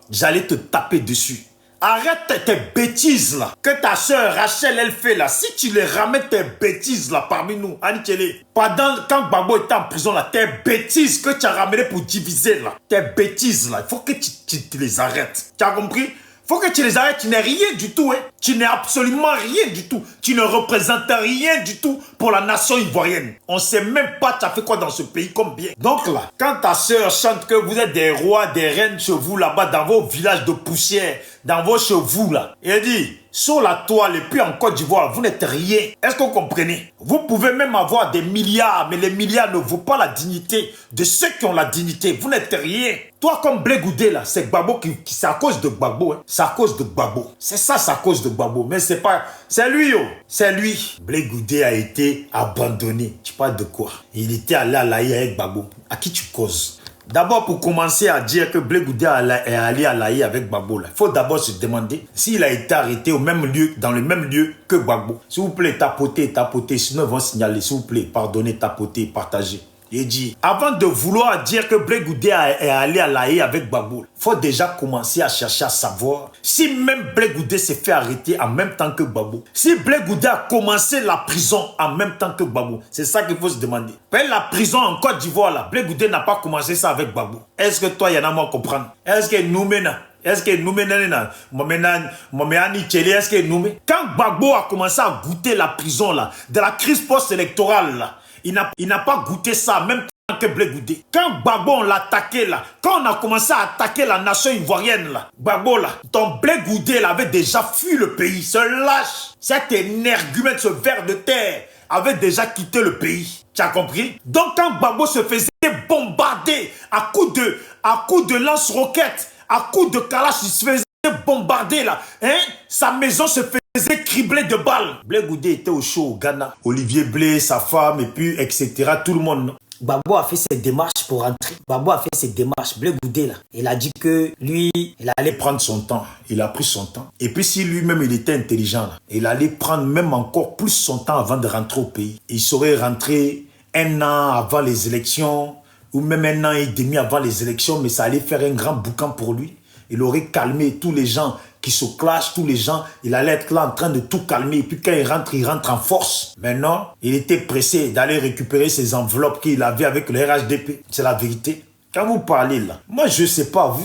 j'allais te taper dessus. Arrête tes bêtises là, que ta soeur Rachel elle fait là. Si tu les ramènes tes bêtises là parmi nous, Annie Tchelé, quand Gbagbo était en prison là, tes bêtises que tu as ramenées pour diviser là, tes bêtises là, il faut que tu les arrêtes. Tu as compris? Faut que tu les arrêtes, tu n'es rien du tout, hein. Tu n'es absolument rien du tout. Tu ne représentes rien du tout pour la nation ivoirienne. On ne sait même pas tu as fait quoi dans ce pays comme bien. Donc là, quand ta soeur chante que vous êtes des rois, des reines chez vous là-bas, dans vos villages de poussière, dans vos chez vous là, elle dit, sur la toile et puis en Côte d'Ivoire, vous n'êtes rien. Est-ce que vous comprenez? Vous pouvez même avoir des milliards, mais les milliards ne vaut pas la dignité de ceux qui ont la dignité. Vous n'êtes rien. Toi, comme Blé Goudé, là, c'est Gbagbo c'est à cause de Gbagbo. Hein. C'est à cause de Gbagbo. C'est ça, c'est à cause de Gbagbo. Mais c'est pas... C'est lui, oh. C'est lui. Blé Goudé a été abandonné. Tu parles de quoi? Il était allé à La Haye avec Gbagbo. À qui tu causes? D'abord, pour commencer à dire que Blé Goudé est allé à La Haye avec Gbagbo, il faut d'abord se demander s'il a été arrêté au même lieu, dans le même lieu que Gbagbo. S'il vous plaît, tapotez, sinon ils vont signaler. S'il vous plaît, pardonnez, tapotez, partagez. Il dit, avant de vouloir dire que Blé Goudé est allé à La Haye avec Gbagbo, il faut déjà commencer à chercher à savoir si même Blé Goudé s'est fait arrêter en même temps que Gbagbo. Si Blé Goudé a commencé la prison en même temps que Gbagbo, c'est ça qu'il faut se demander. Mais la prison en Côte d'Ivoire, là, Blé Goudé n'a pas commencé ça avec Gbagbo. Est-ce que toi, il y en a moins à comprendre? Est-ce que nous maintenant? Est-ce que nous maintenant, est-ce que nous quand Gbagbo a commencé à goûter la prison là, de la crise post-électorale là, il n'a pas goûté ça, même temps que Blé Goudé. Quand Gbagbo on l'a attaqué là, quand on a commencé à attaquer la nation ivoirienne là, Gbagbo là, ton Blé Goudé là, avait déjà fui le pays. Ce lâche, cet énergumène, ce ver de terre, avait déjà quitté le pays. Tu as compris? Donc quand Gbagbo se faisait bombarder à coups de lance-roquettes, à coups de kalash, il se faisait bombarder là, hein? Sa maison se faisait cribler de balles. Blé Goudé était au show au Ghana. Olivier Blé, sa femme, et puis etc. Tout le monde. Gbagbo a fait ses démarches pour rentrer. Gbagbo a fait ses démarches. Blé Goudé là, il a dit que lui, il allait prendre son temps. Il a pris son temps. Et puis si lui-même il était intelligent là, il allait prendre même encore plus son temps avant de rentrer au pays. Il serait rentré 1 an avant les élections ou même 1 an et demi avant les élections, mais ça allait faire un grand boucan pour lui. Il aurait calmé tous les gens qui se clashent, tous les gens. Il allait être là en train de tout calmer. Et puis quand il rentre en force. Maintenant, il était pressé d'aller récupérer ses enveloppes qu'il avait avec le RHDP. C'est la vérité. Quand vous parlez là, moi je sais pas,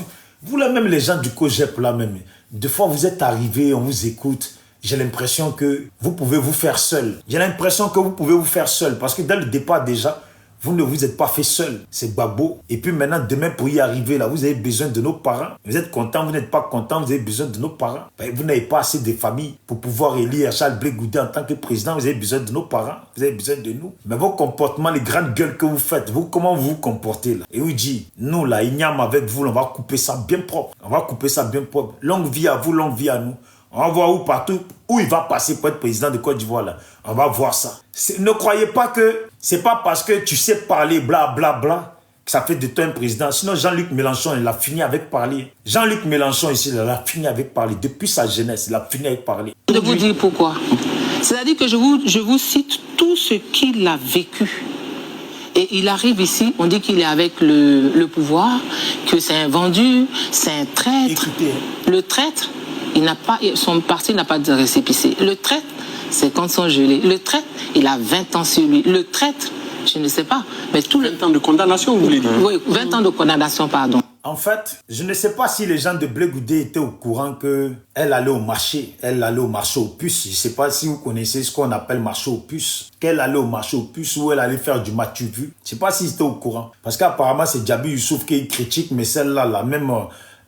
vous là même les gens du COGEP là même, des fois vous êtes arrivés, on vous écoute. J'ai l'impression que vous pouvez vous faire seul. J'ai l'impression que vous pouvez vous faire seul. Parce que dès le départ déjà, vous ne vous êtes pas fait seul. C'est Gbagbo. Et puis maintenant, demain, pour y arriver là, vous avez besoin de nos parents. Vous êtes content, vous n'êtes pas content, vous avez besoin de nos parents. Ben, vous n'avez pas assez de famille pour pouvoir élire Charles Blé Goudé en tant que président. Vous avez besoin de nos parents. Vous avez besoin de nous. Mais vos comportements, les grandes gueules que vous faites, comment vous vous comportez là? Et vous dit, nous là, Ignam avec vous, on va couper ça bien propre. On va couper ça bien propre. Longue vie à vous, longue vie à nous. On va voir où partout, où il va passer pour être président de Côte d'Ivoire là. On va voir ça. Ne croyez pas que c'est pas parce que tu sais parler bla bla bla que ça fait de toi un président. Sinon Jean-Luc Mélenchon, il a fini avec parler. Jean-Luc Mélenchon ici, il a fini avec parler. Depuis sa jeunesse, il a fini avec parler. Je vous dis pourquoi. C'est-à-dire que je vous cite tout ce qu'il a vécu. Et il arrive ici, on dit qu'il est avec le pouvoir, que c'est un vendu, c'est un traître. Écoutez. Le traître, son parti n'a pas de récépissé. Le traître, c'est quand sont gelés. Le traître, il a 20 ans sur lui. Le traître, je ne sais pas, mais tout 20 ans de condamnation, vous voulez dire? Oui, 20 ans de condamnation, pardon. En fait, je ne sais pas si les gens de Blé Goudé étaient au courant qu'elle allait au marché. Elle allait au marché aux puces. Je ne sais pas si vous connaissez ce qu'on appelle marché aux puces. Qu'elle allait au marché aux puces où elle allait faire du matu vu. Je ne sais pas s'ils étaient au courant. Parce qu'apparemment, c'est Djabi Youssouf qui critique, mais celle-là, même,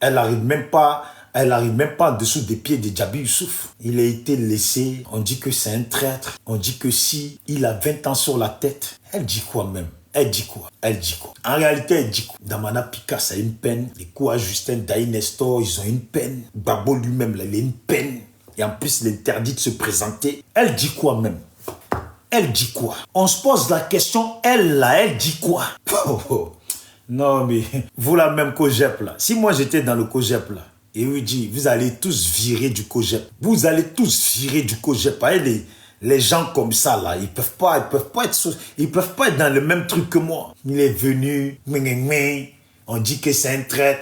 elle n'arrive même pas en dessous des pieds de Djabi Youssouf. Il a été laissé. On dit que c'est un traître. On dit que si il a 20 ans sur la tête, elle dit quoi même? Elle dit quoi? Elle dit quoi? En réalité, elle dit quoi? Damana Picasso a une peine. Les coups à Justin Daï Nestor, ils ont une peine. Gbagbo lui-même, il a une peine. Et en plus, il interdit de se présenter. Elle dit quoi même? Elle dit quoi? On se pose la question, elle là, elle dit quoi? Non mais, vous la même COGEP là. Si moi j'étais dans le COGEP là, et lui dit, vous allez tous virer du COGEP. Vous allez tous virer du COGEP. Les gens comme ça, là, ils peuvent pas être dans le même truc que moi. Il est venu, on dit que c'est un traître,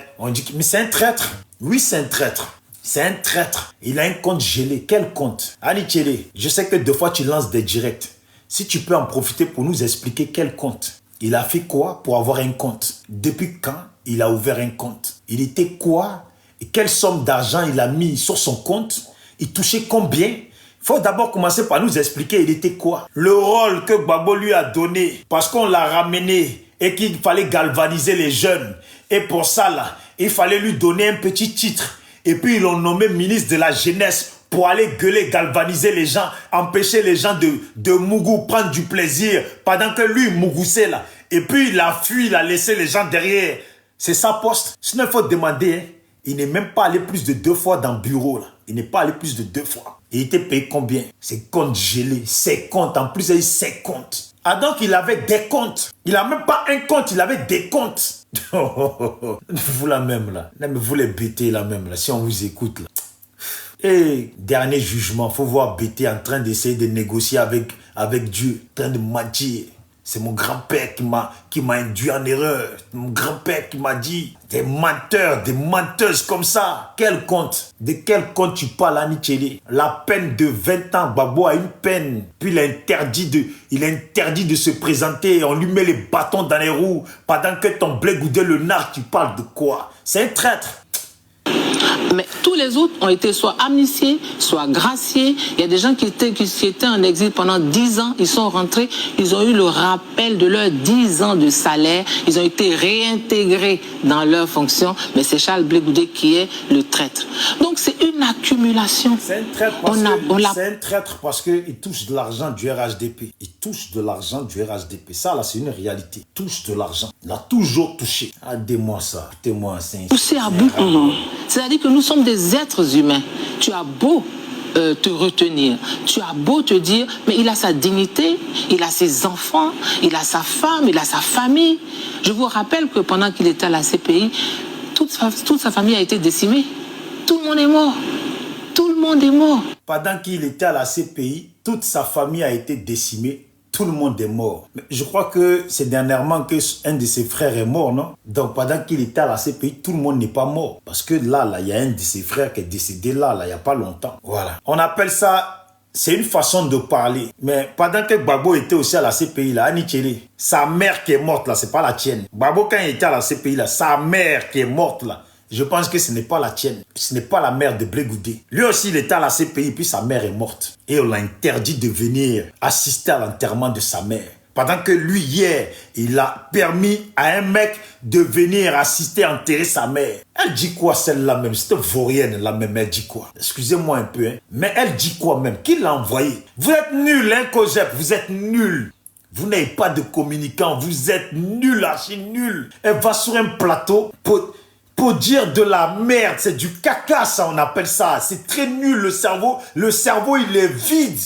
mais c'est un traître. Oui, c'est un traître. C'est un traître. Il a un compte gelé. Quel compte? Ali Tchélé, je sais que 2 fois tu lances des directs. Si tu peux en profiter pour nous expliquer quel compte. Il a fait quoi pour avoir un compte? Depuis quand il a ouvert un compte? Il était quoi? Et quelle somme d'argent il a mis sur son compte? Il touchait combien? Il faut d'abord commencer par nous expliquer il était quoi. Le rôle que Gbagbo lui a donné parce qu'on l'a ramené et qu'il fallait galvaniser les jeunes. Et pour ça, là, il fallait lui donner un petit titre. Et puis ils l'ont nommé ministre de la jeunesse pour aller gueuler, galvaniser les gens, empêcher les gens de Mougou prendre du plaisir pendant que lui, Mougoussait là. Et puis il a fui, il a laissé les gens derrière. C'est sa poste. Sinon, il faut demander, hein. Il n'est même pas allé plus de 2 fois dans le bureau là. Il n'est pas allé plus de 2 fois. Et il était payé combien? Ses comptes gelés, ses comptes. En plus, il a eu ses comptes. Ah donc, il avait des comptes. Il n'a même pas un compte, il avait des comptes. Vous la même là. Non, mais vous les bêtez là même là, si on vous écoute là. Et dernier jugement, faut voir Bété en train d'essayer de négocier avec Dieu, en train de mentir. C'est mon grand-père qui m'a induit en erreur. Mon grand-père qui m'a dit, des menteurs, des menteuses comme ça. Quel compte? De quel compte tu parles, Ani Tchélé? La peine de 20 ans, Gbagbo a une peine. Puis il est interdit de se présenter. On lui met les bâtons dans les roues. Pendant que ton Blé Goudé le narc, tu parles de quoi? C'est un traître. Mais tous les autres ont été soit amnistiés, soit graciés. Il y a des gens qui étaient en exil pendant 10 ans. Ils sont rentrés, ils ont eu le rappel de leurs 10 ans de salaire. Ils ont été réintégrés dans leurs fonctions. Mais c'est Charles Blé Goudé qui est le traître. Donc c'est une accumulation. C'est un traître parce qu'il touche de l'argent du RHDP. Il touche de l'argent du RHDP. Ça là, c'est une réalité. Il touche de l'argent. Il a toujours touché. Aidez-moi ça. Écoutez-moi. Poussé à bout. C'est-à-dire que nous sommes des êtres humains. Tu as beau te retenir, tu as beau te dire, mais il a sa dignité, il a ses enfants, il a sa femme, il a sa famille. Je vous rappelle que pendant qu'il était à la CPI, toute sa famille a été décimée. Tout le monde est mort. Tout le monde est mort. Pendant qu'il était à la CPI, toute sa famille a été décimée. tout le monde est mort. Mais je crois que c'est dernièrement qu'un de ses frères est mort, non? Donc pendant qu'il était à la CPI, tout le monde n'est pas mort. Parce que là, il y a un de ses frères qui est décédé là, il n'y a pas longtemps. Voilà. On appelle ça... C'est une façon de parler. Mais pendant que Gbagbo était aussi à la CPI, là, Annie Tchelé, sa mère qui est morte, là, c'est pas la tienne. Gbagbo, quand il était à la CPI, là, sa mère qui est morte, là, je pense que ce n'est pas la tienne. Ce n'est pas la mère de Blé Goudé. Lui aussi, il était à la CPI, puis sa mère est morte. Et on l'a interdit de venir assister à l'enterrement de sa mère. Pendant que lui, hier, il a permis à un mec de venir assister, enterrer sa mère. Elle dit quoi, celle-là même? Cette vaurienne, là même, elle dit quoi? Excusez-moi un peu, hein. Mais elle dit quoi même? Qui l'a envoyé? Vous êtes nuls, hein, Cogep? Vous êtes nuls. Vous n'avez pas de communicant. Vous êtes nuls, archi nuls. Elle va sur un plateau pour dire de la merde. C'est du caca, ça, on appelle ça. C'est très nul, le cerveau. Le cerveau, il est vide.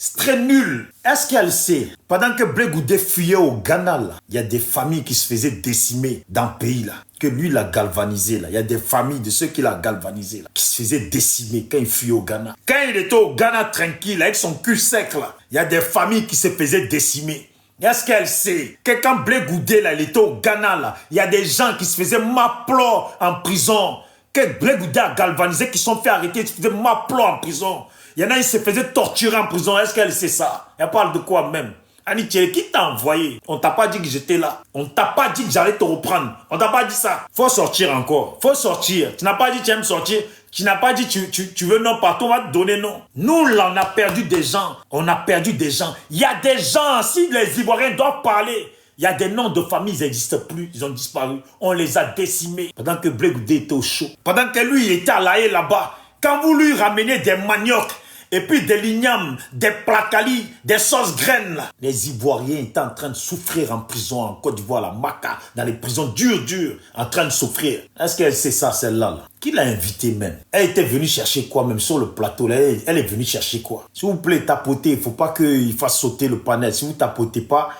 C'est très nul. Est-ce qu'elle sait? Pendant que Blé Goudé fuyait au Ghana, là, il y a des familles qui se faisaient décimer dans le pays, là. Que lui, l'a galvanisé, là. Il y a des familles de ceux qui l'ont galvanisé, là, qui se faisaient décimer quand il fuyait au Ghana. Quand il était au Ghana tranquille, avec son cul sec, là, il y a des familles qui se faisaient décimer. Est-ce qu'elle sait que quand Blé Goudé, là, il était au Ghana, là, il y a des gens qui se faisaient maplo en prison. Que Blé Goudé a galvanisé, qui sont fait arrêter, qui se faisaient maplo en prison. Il y en a, ils se faisaient torturer en prison. Est-ce qu'elle sait ça? Elle parle de quoi même? Annie Tchelé, qui t'a envoyé? On t'a pas dit que j'étais là. On t'a pas dit que j'allais te reprendre. On t'a pas dit ça. Faut sortir encore. Faut sortir. Tu n'as pas dit que tu aimes sortir. Tu n'as pas dit que tu veux non partout. On va te donner non. Nous, là, on a perdu des gens. On a perdu des gens. Il y a des gens, si les Ivoiriens doivent parler, il y a des noms de familles, ils n'existent plus. Ils ont disparu. On les a décimés. Pendant que Blé Goudé était au chaud. Pendant que lui, il était à La Haye là-bas. Quand vous lui ramenez des maniocs, et puis des lignames, des placalis, des sauces graines. Là. Les Ivoiriens étaient en train de souffrir en prison, en Côte d'Ivoire, la Maca, dans les prisons dures, en train de souffrir. Est-ce qu'elle sait ça, celle-là? Là? Qui l'a invitée même? Elle était venue chercher quoi même sur le plateau? Là, elle est venue chercher quoi? S'il vous plaît, tapotez. Il ne faut pas qu'il fasse sauter le panel. Si vous tapotez pas,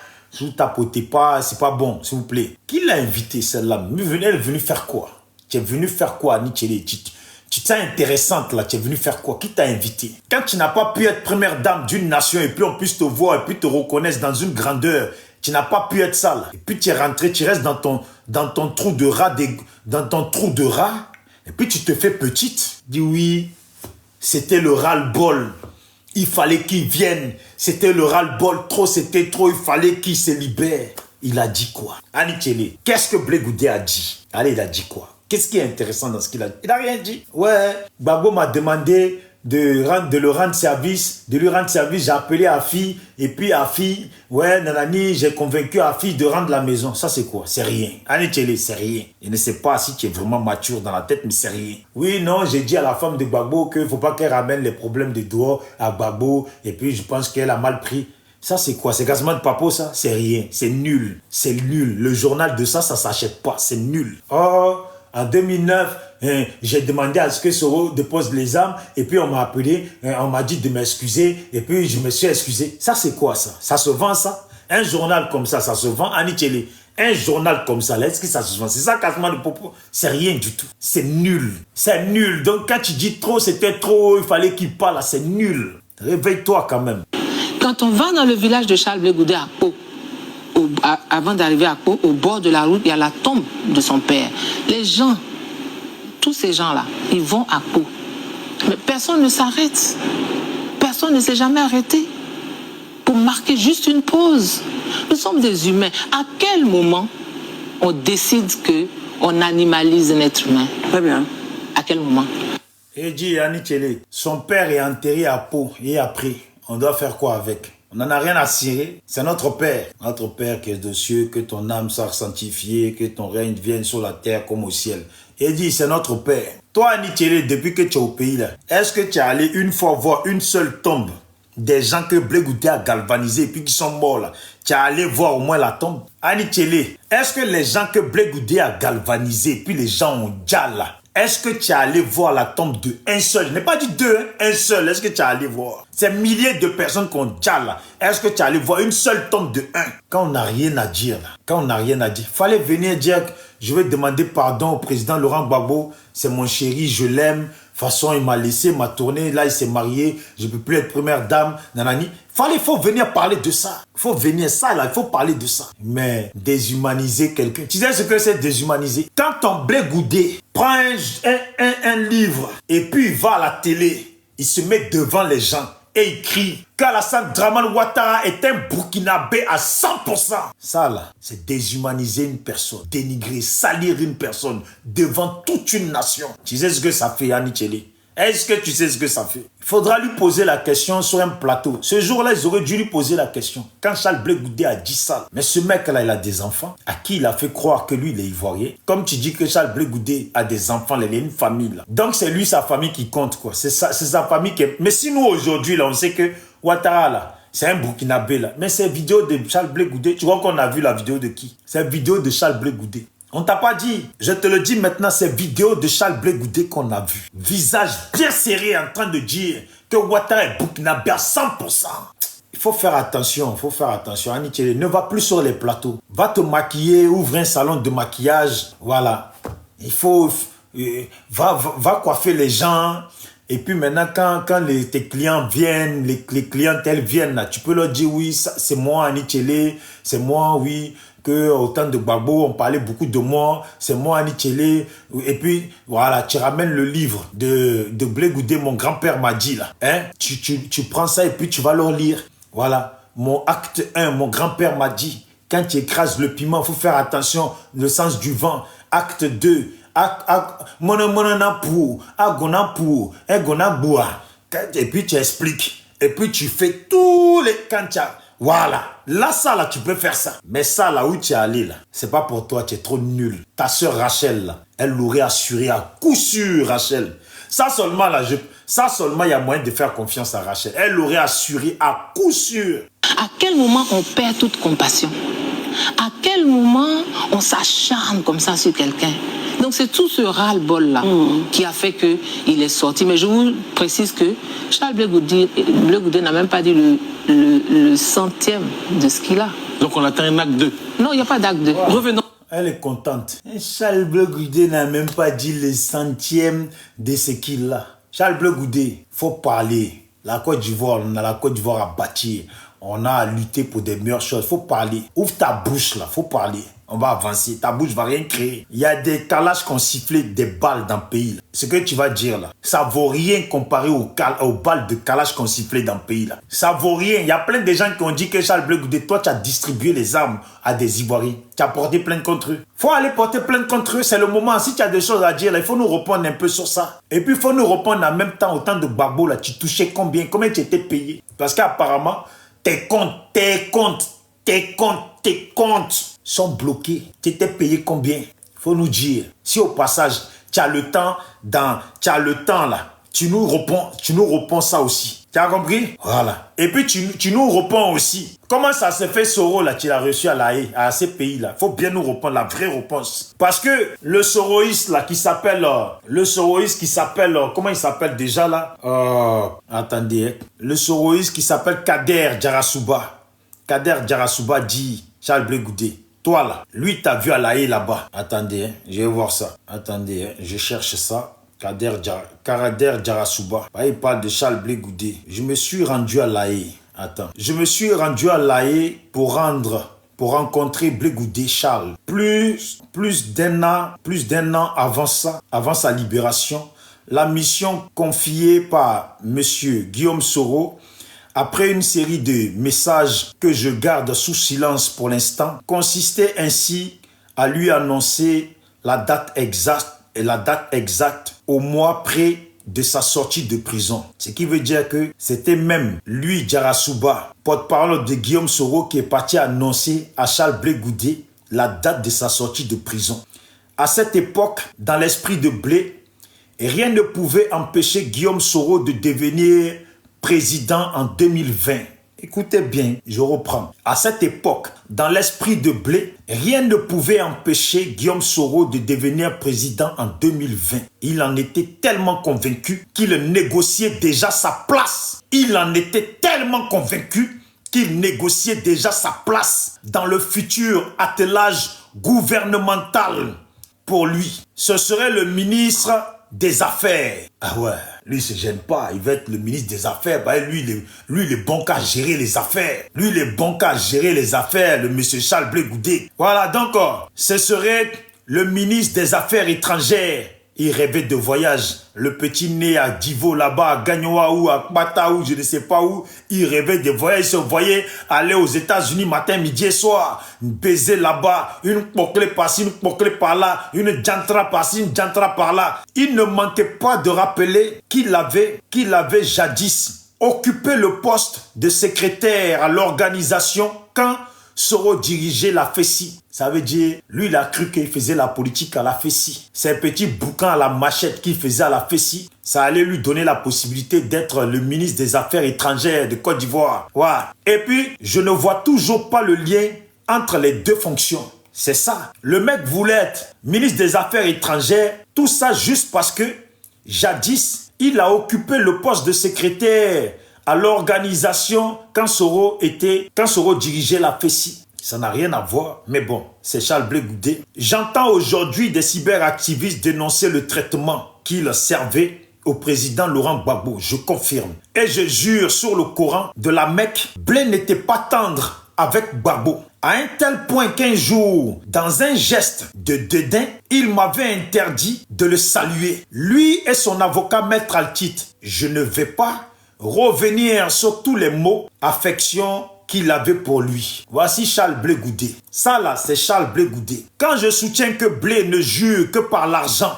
c'est pas bon, s'il vous plaît. Qui l'a invitée, celle-là? Elle est venue faire quoi? Tu es venue faire quoi, Annie Tchelé? Tu t'es intéressante là, tu es venu faire quoi? Qui t'a invité? Quand tu n'as pas pu être première dame d'une nation et puis on puisse te voir et puis te reconnaître dans une grandeur, tu n'as pas pu être ça là. Et puis tu es rentré, tu restes dans ton trou de rat, et puis tu te fais petite. Dis oui, c'était le ras-le-bol. Il fallait qu'il vienne. C'était le ras-le-bol, c'était trop, il fallait qu'il se libère. Il a dit quoi? Annie Tchelé, qu'est-ce que Blé Goudé a dit? Allez, il a dit quoi? Qu'est-ce qui est intéressant dans ce qu'il a dit? Il n'a rien dit. Ouais, Gbagbo m'a demandé de lui rendre service. J'ai appelé Afi. Et puis Afi, ouais, nanani, j'ai convaincu Afi de rendre la maison. Ça, c'est quoi? C'est rien. Annie Tchelé, c'est rien. Je ne sais pas si tu es vraiment mature dans la tête, mais c'est rien. Oui, non, j'ai dit à la femme de Gbagbo qu'il ne faut pas qu'elle ramène les problèmes de dehors à Gbagbo. Et puis, je pense qu'elle a mal pris. Ça, c'est quoi? C'est Gazman de Papo, ça? C'est rien. C'est nul. C'est nul. Le journal de ça s'achète pas. C'est nul. Oh... En 2009, j'ai demandé à ce que Soro dépose les armes et puis on m'a appelé, on m'a dit de m'excuser et puis je me suis excusé. Ça, c'est quoi ça? Ça se vend ça? Un journal comme ça se vend? Annie Tchelé, un journal comme ça, est-ce que ça se vend? C'est ça, Gazman de Papo? C'est rien du tout. C'est nul. C'est nul. Donc quand tu dis trop, c'était trop, il fallait qu'il parle, c'est nul. Réveille-toi quand même. Quand on va dans le village de Charles Blé Goudé à Pau, avant d'arriver à Pau, au bord de la route, il y a la tombe de son père. Les gens, tous ces gens-là, ils vont à Pau. Mais personne ne s'arrête. Personne ne s'est jamais arrêté pour marquer juste une pause. Nous sommes des humains. À quel moment on décide qu'on animalise un être humain? Très bien. À quel moment? Et dit Annie Tchelé, son père est enterré à Pau et après, on doit faire quoi avec? On n'en a rien à cirer. C'est notre Père. Notre Père qui est aux cieux, que ton âme soit sanctifiée, que ton règne vienne sur la terre comme au ciel. Et dit, c'est notre Père. Toi, Annie Tchelé, depuis que tu es au pays là, est-ce que tu es allé une fois voir une seule tombe des gens que Blé Goudé a galvanisés et puis qui sont morts là? Tu es allé voir au moins la tombe? Annie Tchelé, est-ce que les gens que Blé Goudé a galvanisés et puis les gens ont déjà là, est-ce que tu es allé voir la tombe de un seul? Je n'ai pas dit deux, hein? Un seul. Est-ce que tu es allé voir? C'est milliers de personnes qu'on déjà là. Est-ce que tu es allé voir une seule tombe de un? Quand on n'a rien à dire là, quand on n'a rien à dire, fallait venir dire que je vais demander pardon au président Laurent Gbagbo. C'est mon chéri, je l'aime. façon, il m'a laissé, il m'a tourné, là, il s'est marié, je ne peux plus être première dame, nanani. Il faut venir parler de ça. Il faut venir ça, là, il faut parler de ça. Mais déshumaniser quelqu'un. Tu sais ce que c'est déshumaniser? Quand ton Blé Goudé prend un livre et puis il va à la télé, il se met devant les gens et il crie qu'Alassane Dramane Ouattara est un Burkinabé à 100%. Ça là, c'est déshumaniser une personne, dénigrer, salir une personne devant toute une nation. Tu sais ce que ça fait, Annie Tchélé? Est-ce que tu sais ce que ça fait? Il faudra lui poser la question sur un plateau. Ce jour-là, ils auraient dû lui poser la question. Quand Charles Blé Goudé a dit ça, mais ce mec-là, il a des enfants à qui il a fait croire que lui, il est ivoirien. Comme tu dis que Charles Blé Goudé a des enfants, il a une famille là. Donc c'est lui, sa famille qui compte quoi. C'est sa famille qui est... Mais si nous aujourd'hui, là, on sait que Ouattara là, c'est un Burkinabé là. Mais ces vidéos de Charles Blé Goudé, tu vois qu'on a vu la vidéo de qui? C'est la vidéo de Charles Blé Goudé. On t'a pas dit, je te le dis maintenant, c'est vidéo de Charles Blé Goudé qu'on a vu. Visage bien serré en train de dire que Ouattara est Burkinabé à 100%. Il faut faire attention, Annie Tchélé, ne va plus sur les plateaux. Va te maquiller, ouvre un salon de maquillage, voilà. Il faut, va coiffer les gens. Et puis maintenant, quand tes clients viennent, les clientèles viennent, là, tu peux leur dire, oui, c'est moi, Annie Tchélé, c'est moi, oui. Que au temps de Gbagbo, on parlait beaucoup de moi, c'est moi, Annie Tchélé. Et puis, voilà, tu ramènes le livre de Blé Goudé, mon grand-père m'a dit, là. Hein? Tu prends ça et puis tu vas leur lire. Voilà, mon acte 1, mon grand-père m'a dit, quand tu écrases le piment, il faut faire attention, le sens du vent. Acte 2, et puis tu expliques. Et puis tu fais tous les... Voilà, là, ça, là, tu peux faire ça. Mais ça, là où tu es allé, là, c'est pas pour toi, tu es trop nul. Ta sœur Rachel, là, elle l'aurait assuré à coup sûr, Rachel. Ça seulement, là, il y a moyen de faire confiance à Rachel. Elle l'aurait assuré à coup sûr. À quel moment on perd toute compassion? À quel moment on s'acharne comme ça sur quelqu'un? Donc c'est tout ce ras-le-bol-là qui a fait qu'il est sorti. Mais je vous précise que Charles Blé Goudé n'a même pas dit le centième de ce qu'il a. Donc on attend un acte 2. Non, il n'y a pas d'acte 2. Wow. Revenons. Elle est contente. Charles Blé Goudé n'a même pas dit le centième de ce qu'il a. Charles Blé Goudé, faut parler. La Côte d'Ivoire, on a la Côte d'Ivoire à bâtir. On a à lutter pour des meilleures choses. Faut parler. Ouvre ta bouche là, faut parler. On va avancer. Ta bouche va rien créer. Il y a des calages qui ont sifflé des balles dans le pays. Là. Ce que tu vas dire là, ça vaut rien comparé aux balles de calage qui ont sifflé dans le pays là. Ça vaut rien. Il y a plein de gens qui ont dit que Charles Blé Goudé, toi tu as distribué les armes à des Ivoiriens. Tu as porté plainte contre eux. Faut aller porter plainte contre eux. C'est le moment. Si tu as des choses à dire là, il faut nous répondre un peu sur ça. Et puis il faut nous répondre en même temps au temps de Gbagbo là. Tu touchais combien? Combien tu étais payé? Parce qu'apparemment, tes comptes sont bloqués. Tu étais payé combien? Il faut nous dire. Si au passage, tu as le temps là, tu nous réponds ça aussi. Tu as compris? Voilà. Et puis tu nous réponds aussi. Comment ça se fait Soro là, tu l'as reçu à la haie, à ces pays-là? Il faut bien nous répondre la vraie réponse. Parce que le soroïste là qui s'appelle, comment il s'appelle déjà là? Attendez. Le soroïste qui s'appelle Kader Djarasouba. Kader Djarasouba dit, Charles Blé Goudé, toi là, lui t'as vu à la haie là-bas. Attendez, je vais voir ça. Attendez, je cherche ça. Kader Djarasouba. Il parle de Charles Blé Goudé. Je me suis rendu à La Haye. Attends. Je me suis rendu à La Haye pour rencontrer Blé Goudé Charles. Plus d'un an avant sa libération, la mission confiée par monsieur Guillaume Soro, après une série de messages que je garde sous silence pour l'instant, consistait ainsi à lui annoncer la date exacte au mois près de sa sortie de prison. Ce qui veut dire que c'était même lui, Djarasouba, porte-parole de Guillaume Soro, qui est parti annoncer à Charles Blé Goudé la date de sa sortie de prison. À cette époque, dans l'esprit de Blé, rien ne pouvait empêcher Guillaume Soro de devenir président en 2020. Écoutez bien, je reprends. À cette époque, dans l'esprit de Blé, rien ne pouvait empêcher Guillaume Soro de devenir président en 2020. Il en était tellement convaincu qu'il négociait déjà sa place. Dans le futur attelage gouvernemental pour lui. Ce serait le ministre des Affaires. Ah ouais, lui il se gêne pas, il va être le ministre des Affaires. Bah, lui, il est bon qu'à gérer les affaires. Lui, il est bon qu'à gérer les affaires, le monsieur Charles Blé Goudé. Voilà, donc, ce serait le ministre des Affaires étrangères. Il rêvait de voyage. Le petit né à Divo, là-bas, à Gagnoa ou à Kpata ou je ne sais pas où. Il rêvait de voyage. Il se voyait aller aux États-Unis matin, midi et soir. Baiser là-bas. Une poclée par-ci, une poclée par-là. Une jantra par-ci, une jantra par-là. Il ne manquait pas de rappeler qu'il avait jadis occupé le poste de secrétaire à l'organisation quand Soro dirigeait la FESI. Ça veut dire, lui, il a cru qu'il faisait la politique à la FESI. C'est un petit boucan à la machette qu'il faisait à la FESI. Ça allait lui donner la possibilité d'être le ministre des Affaires étrangères de Côte d'Ivoire. Ouais. Et puis, je ne vois toujours pas le lien entre les deux fonctions. C'est ça. Le mec voulait être ministre des Affaires étrangères, tout ça juste parce que, jadis, il a occupé le poste de secrétaire à l'organisation quand Soro dirigeait la FESI. Ça n'a rien à voir, mais bon, c'est Charles Blé Goudé. J'entends aujourd'hui des cyberactivistes dénoncer le traitement qu'il servait au président Laurent Gbagbo, je confirme. Et je jure sur le Coran de la Mecque, Blé n'était pas tendre avec Gbagbo. À un tel point qu'un jour, dans un geste de dédain, il m'avait interdit de le saluer. Lui et son avocat Maître Altit, je ne vais pas revenir sur tous les mots, affection qu'il avait pour lui. Voici Charles Blé Goudé. Ça là, c'est Charles Blé Goudé. Quand je soutiens que Blé ne jure que par l'argent,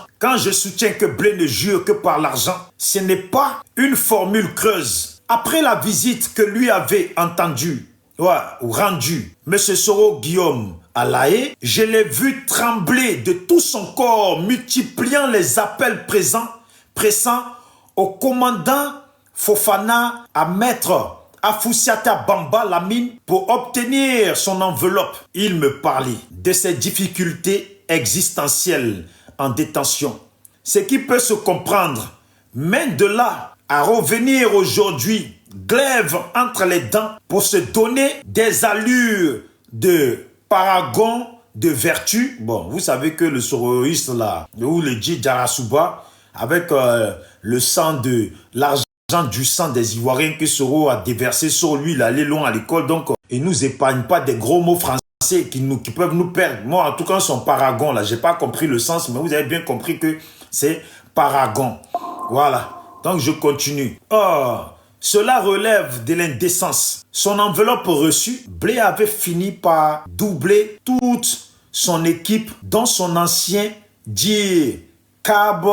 ce n'est pas une formule creuse. Après la visite que lui avait entendue, ou rendue, M. Soro Guillaume à La Haye, je l'ai vu trembler de tout son corps, multipliant les appels pressants au commandant Fofana, à Maître Afoussiata Bamba Lamine pour obtenir son enveloppe. Il me parlait de ses difficultés existentielles en détention. Ce qui peut se comprendre, mais de là à revenir aujourd'hui, glaive entre les dents pour se donner des allures de paragon de vertu. Bon, vous savez que le soroïste là, ou le Dji Djarasuba, avec le sang de l'argent, du sang des Ivoiriens que Soro a déversé sur lui, il allait loin à l'école, donc il ne nous épargne pas des gros mots français qui peuvent nous perdre. Moi, en tout cas, son paragon, là, j'ai pas compris le sens, mais vous avez bien compris que c'est paragon. Voilà, donc je continue. Oh, cela relève de l'indécence. Son enveloppe reçue, Blé avait fini par doubler toute son équipe, dont son ancien Dji Kab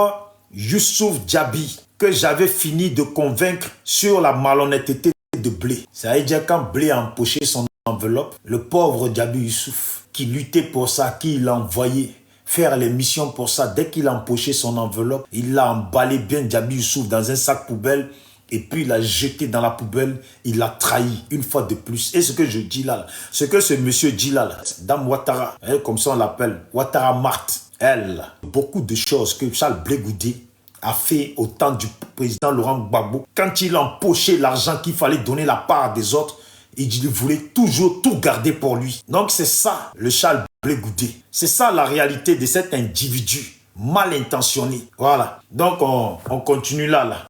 Youssouf Djabi, que j'avais fini de convaincre sur la malhonnêteté de Blé. Ça veut dire quand Blé a empoché son enveloppe, le pauvre Djabi Youssouf, qui luttait pour ça, qui l'a envoyé faire les missions pour ça, dès qu'il a empoché son enveloppe, il l'a emballé bien Djabi Youssouf dans un sac poubelle et puis il l'a jeté dans la poubelle, il l'a trahi une fois de plus. Et ce que je dis là, ce que ce monsieur dit là, Dame Ouattara, comme ça on l'appelle, Ouattara Marthe, elle, beaucoup de choses que Charles Blé Goudé a fait au temps du président Laurent Gbagbo. Quand il a empoché l'argent qu'il fallait donner la part des autres, il voulait toujours tout garder pour lui. Donc c'est ça le Charles Blé Goudé. C'est ça la réalité de cet individu mal intentionné. Voilà. Donc on continue là.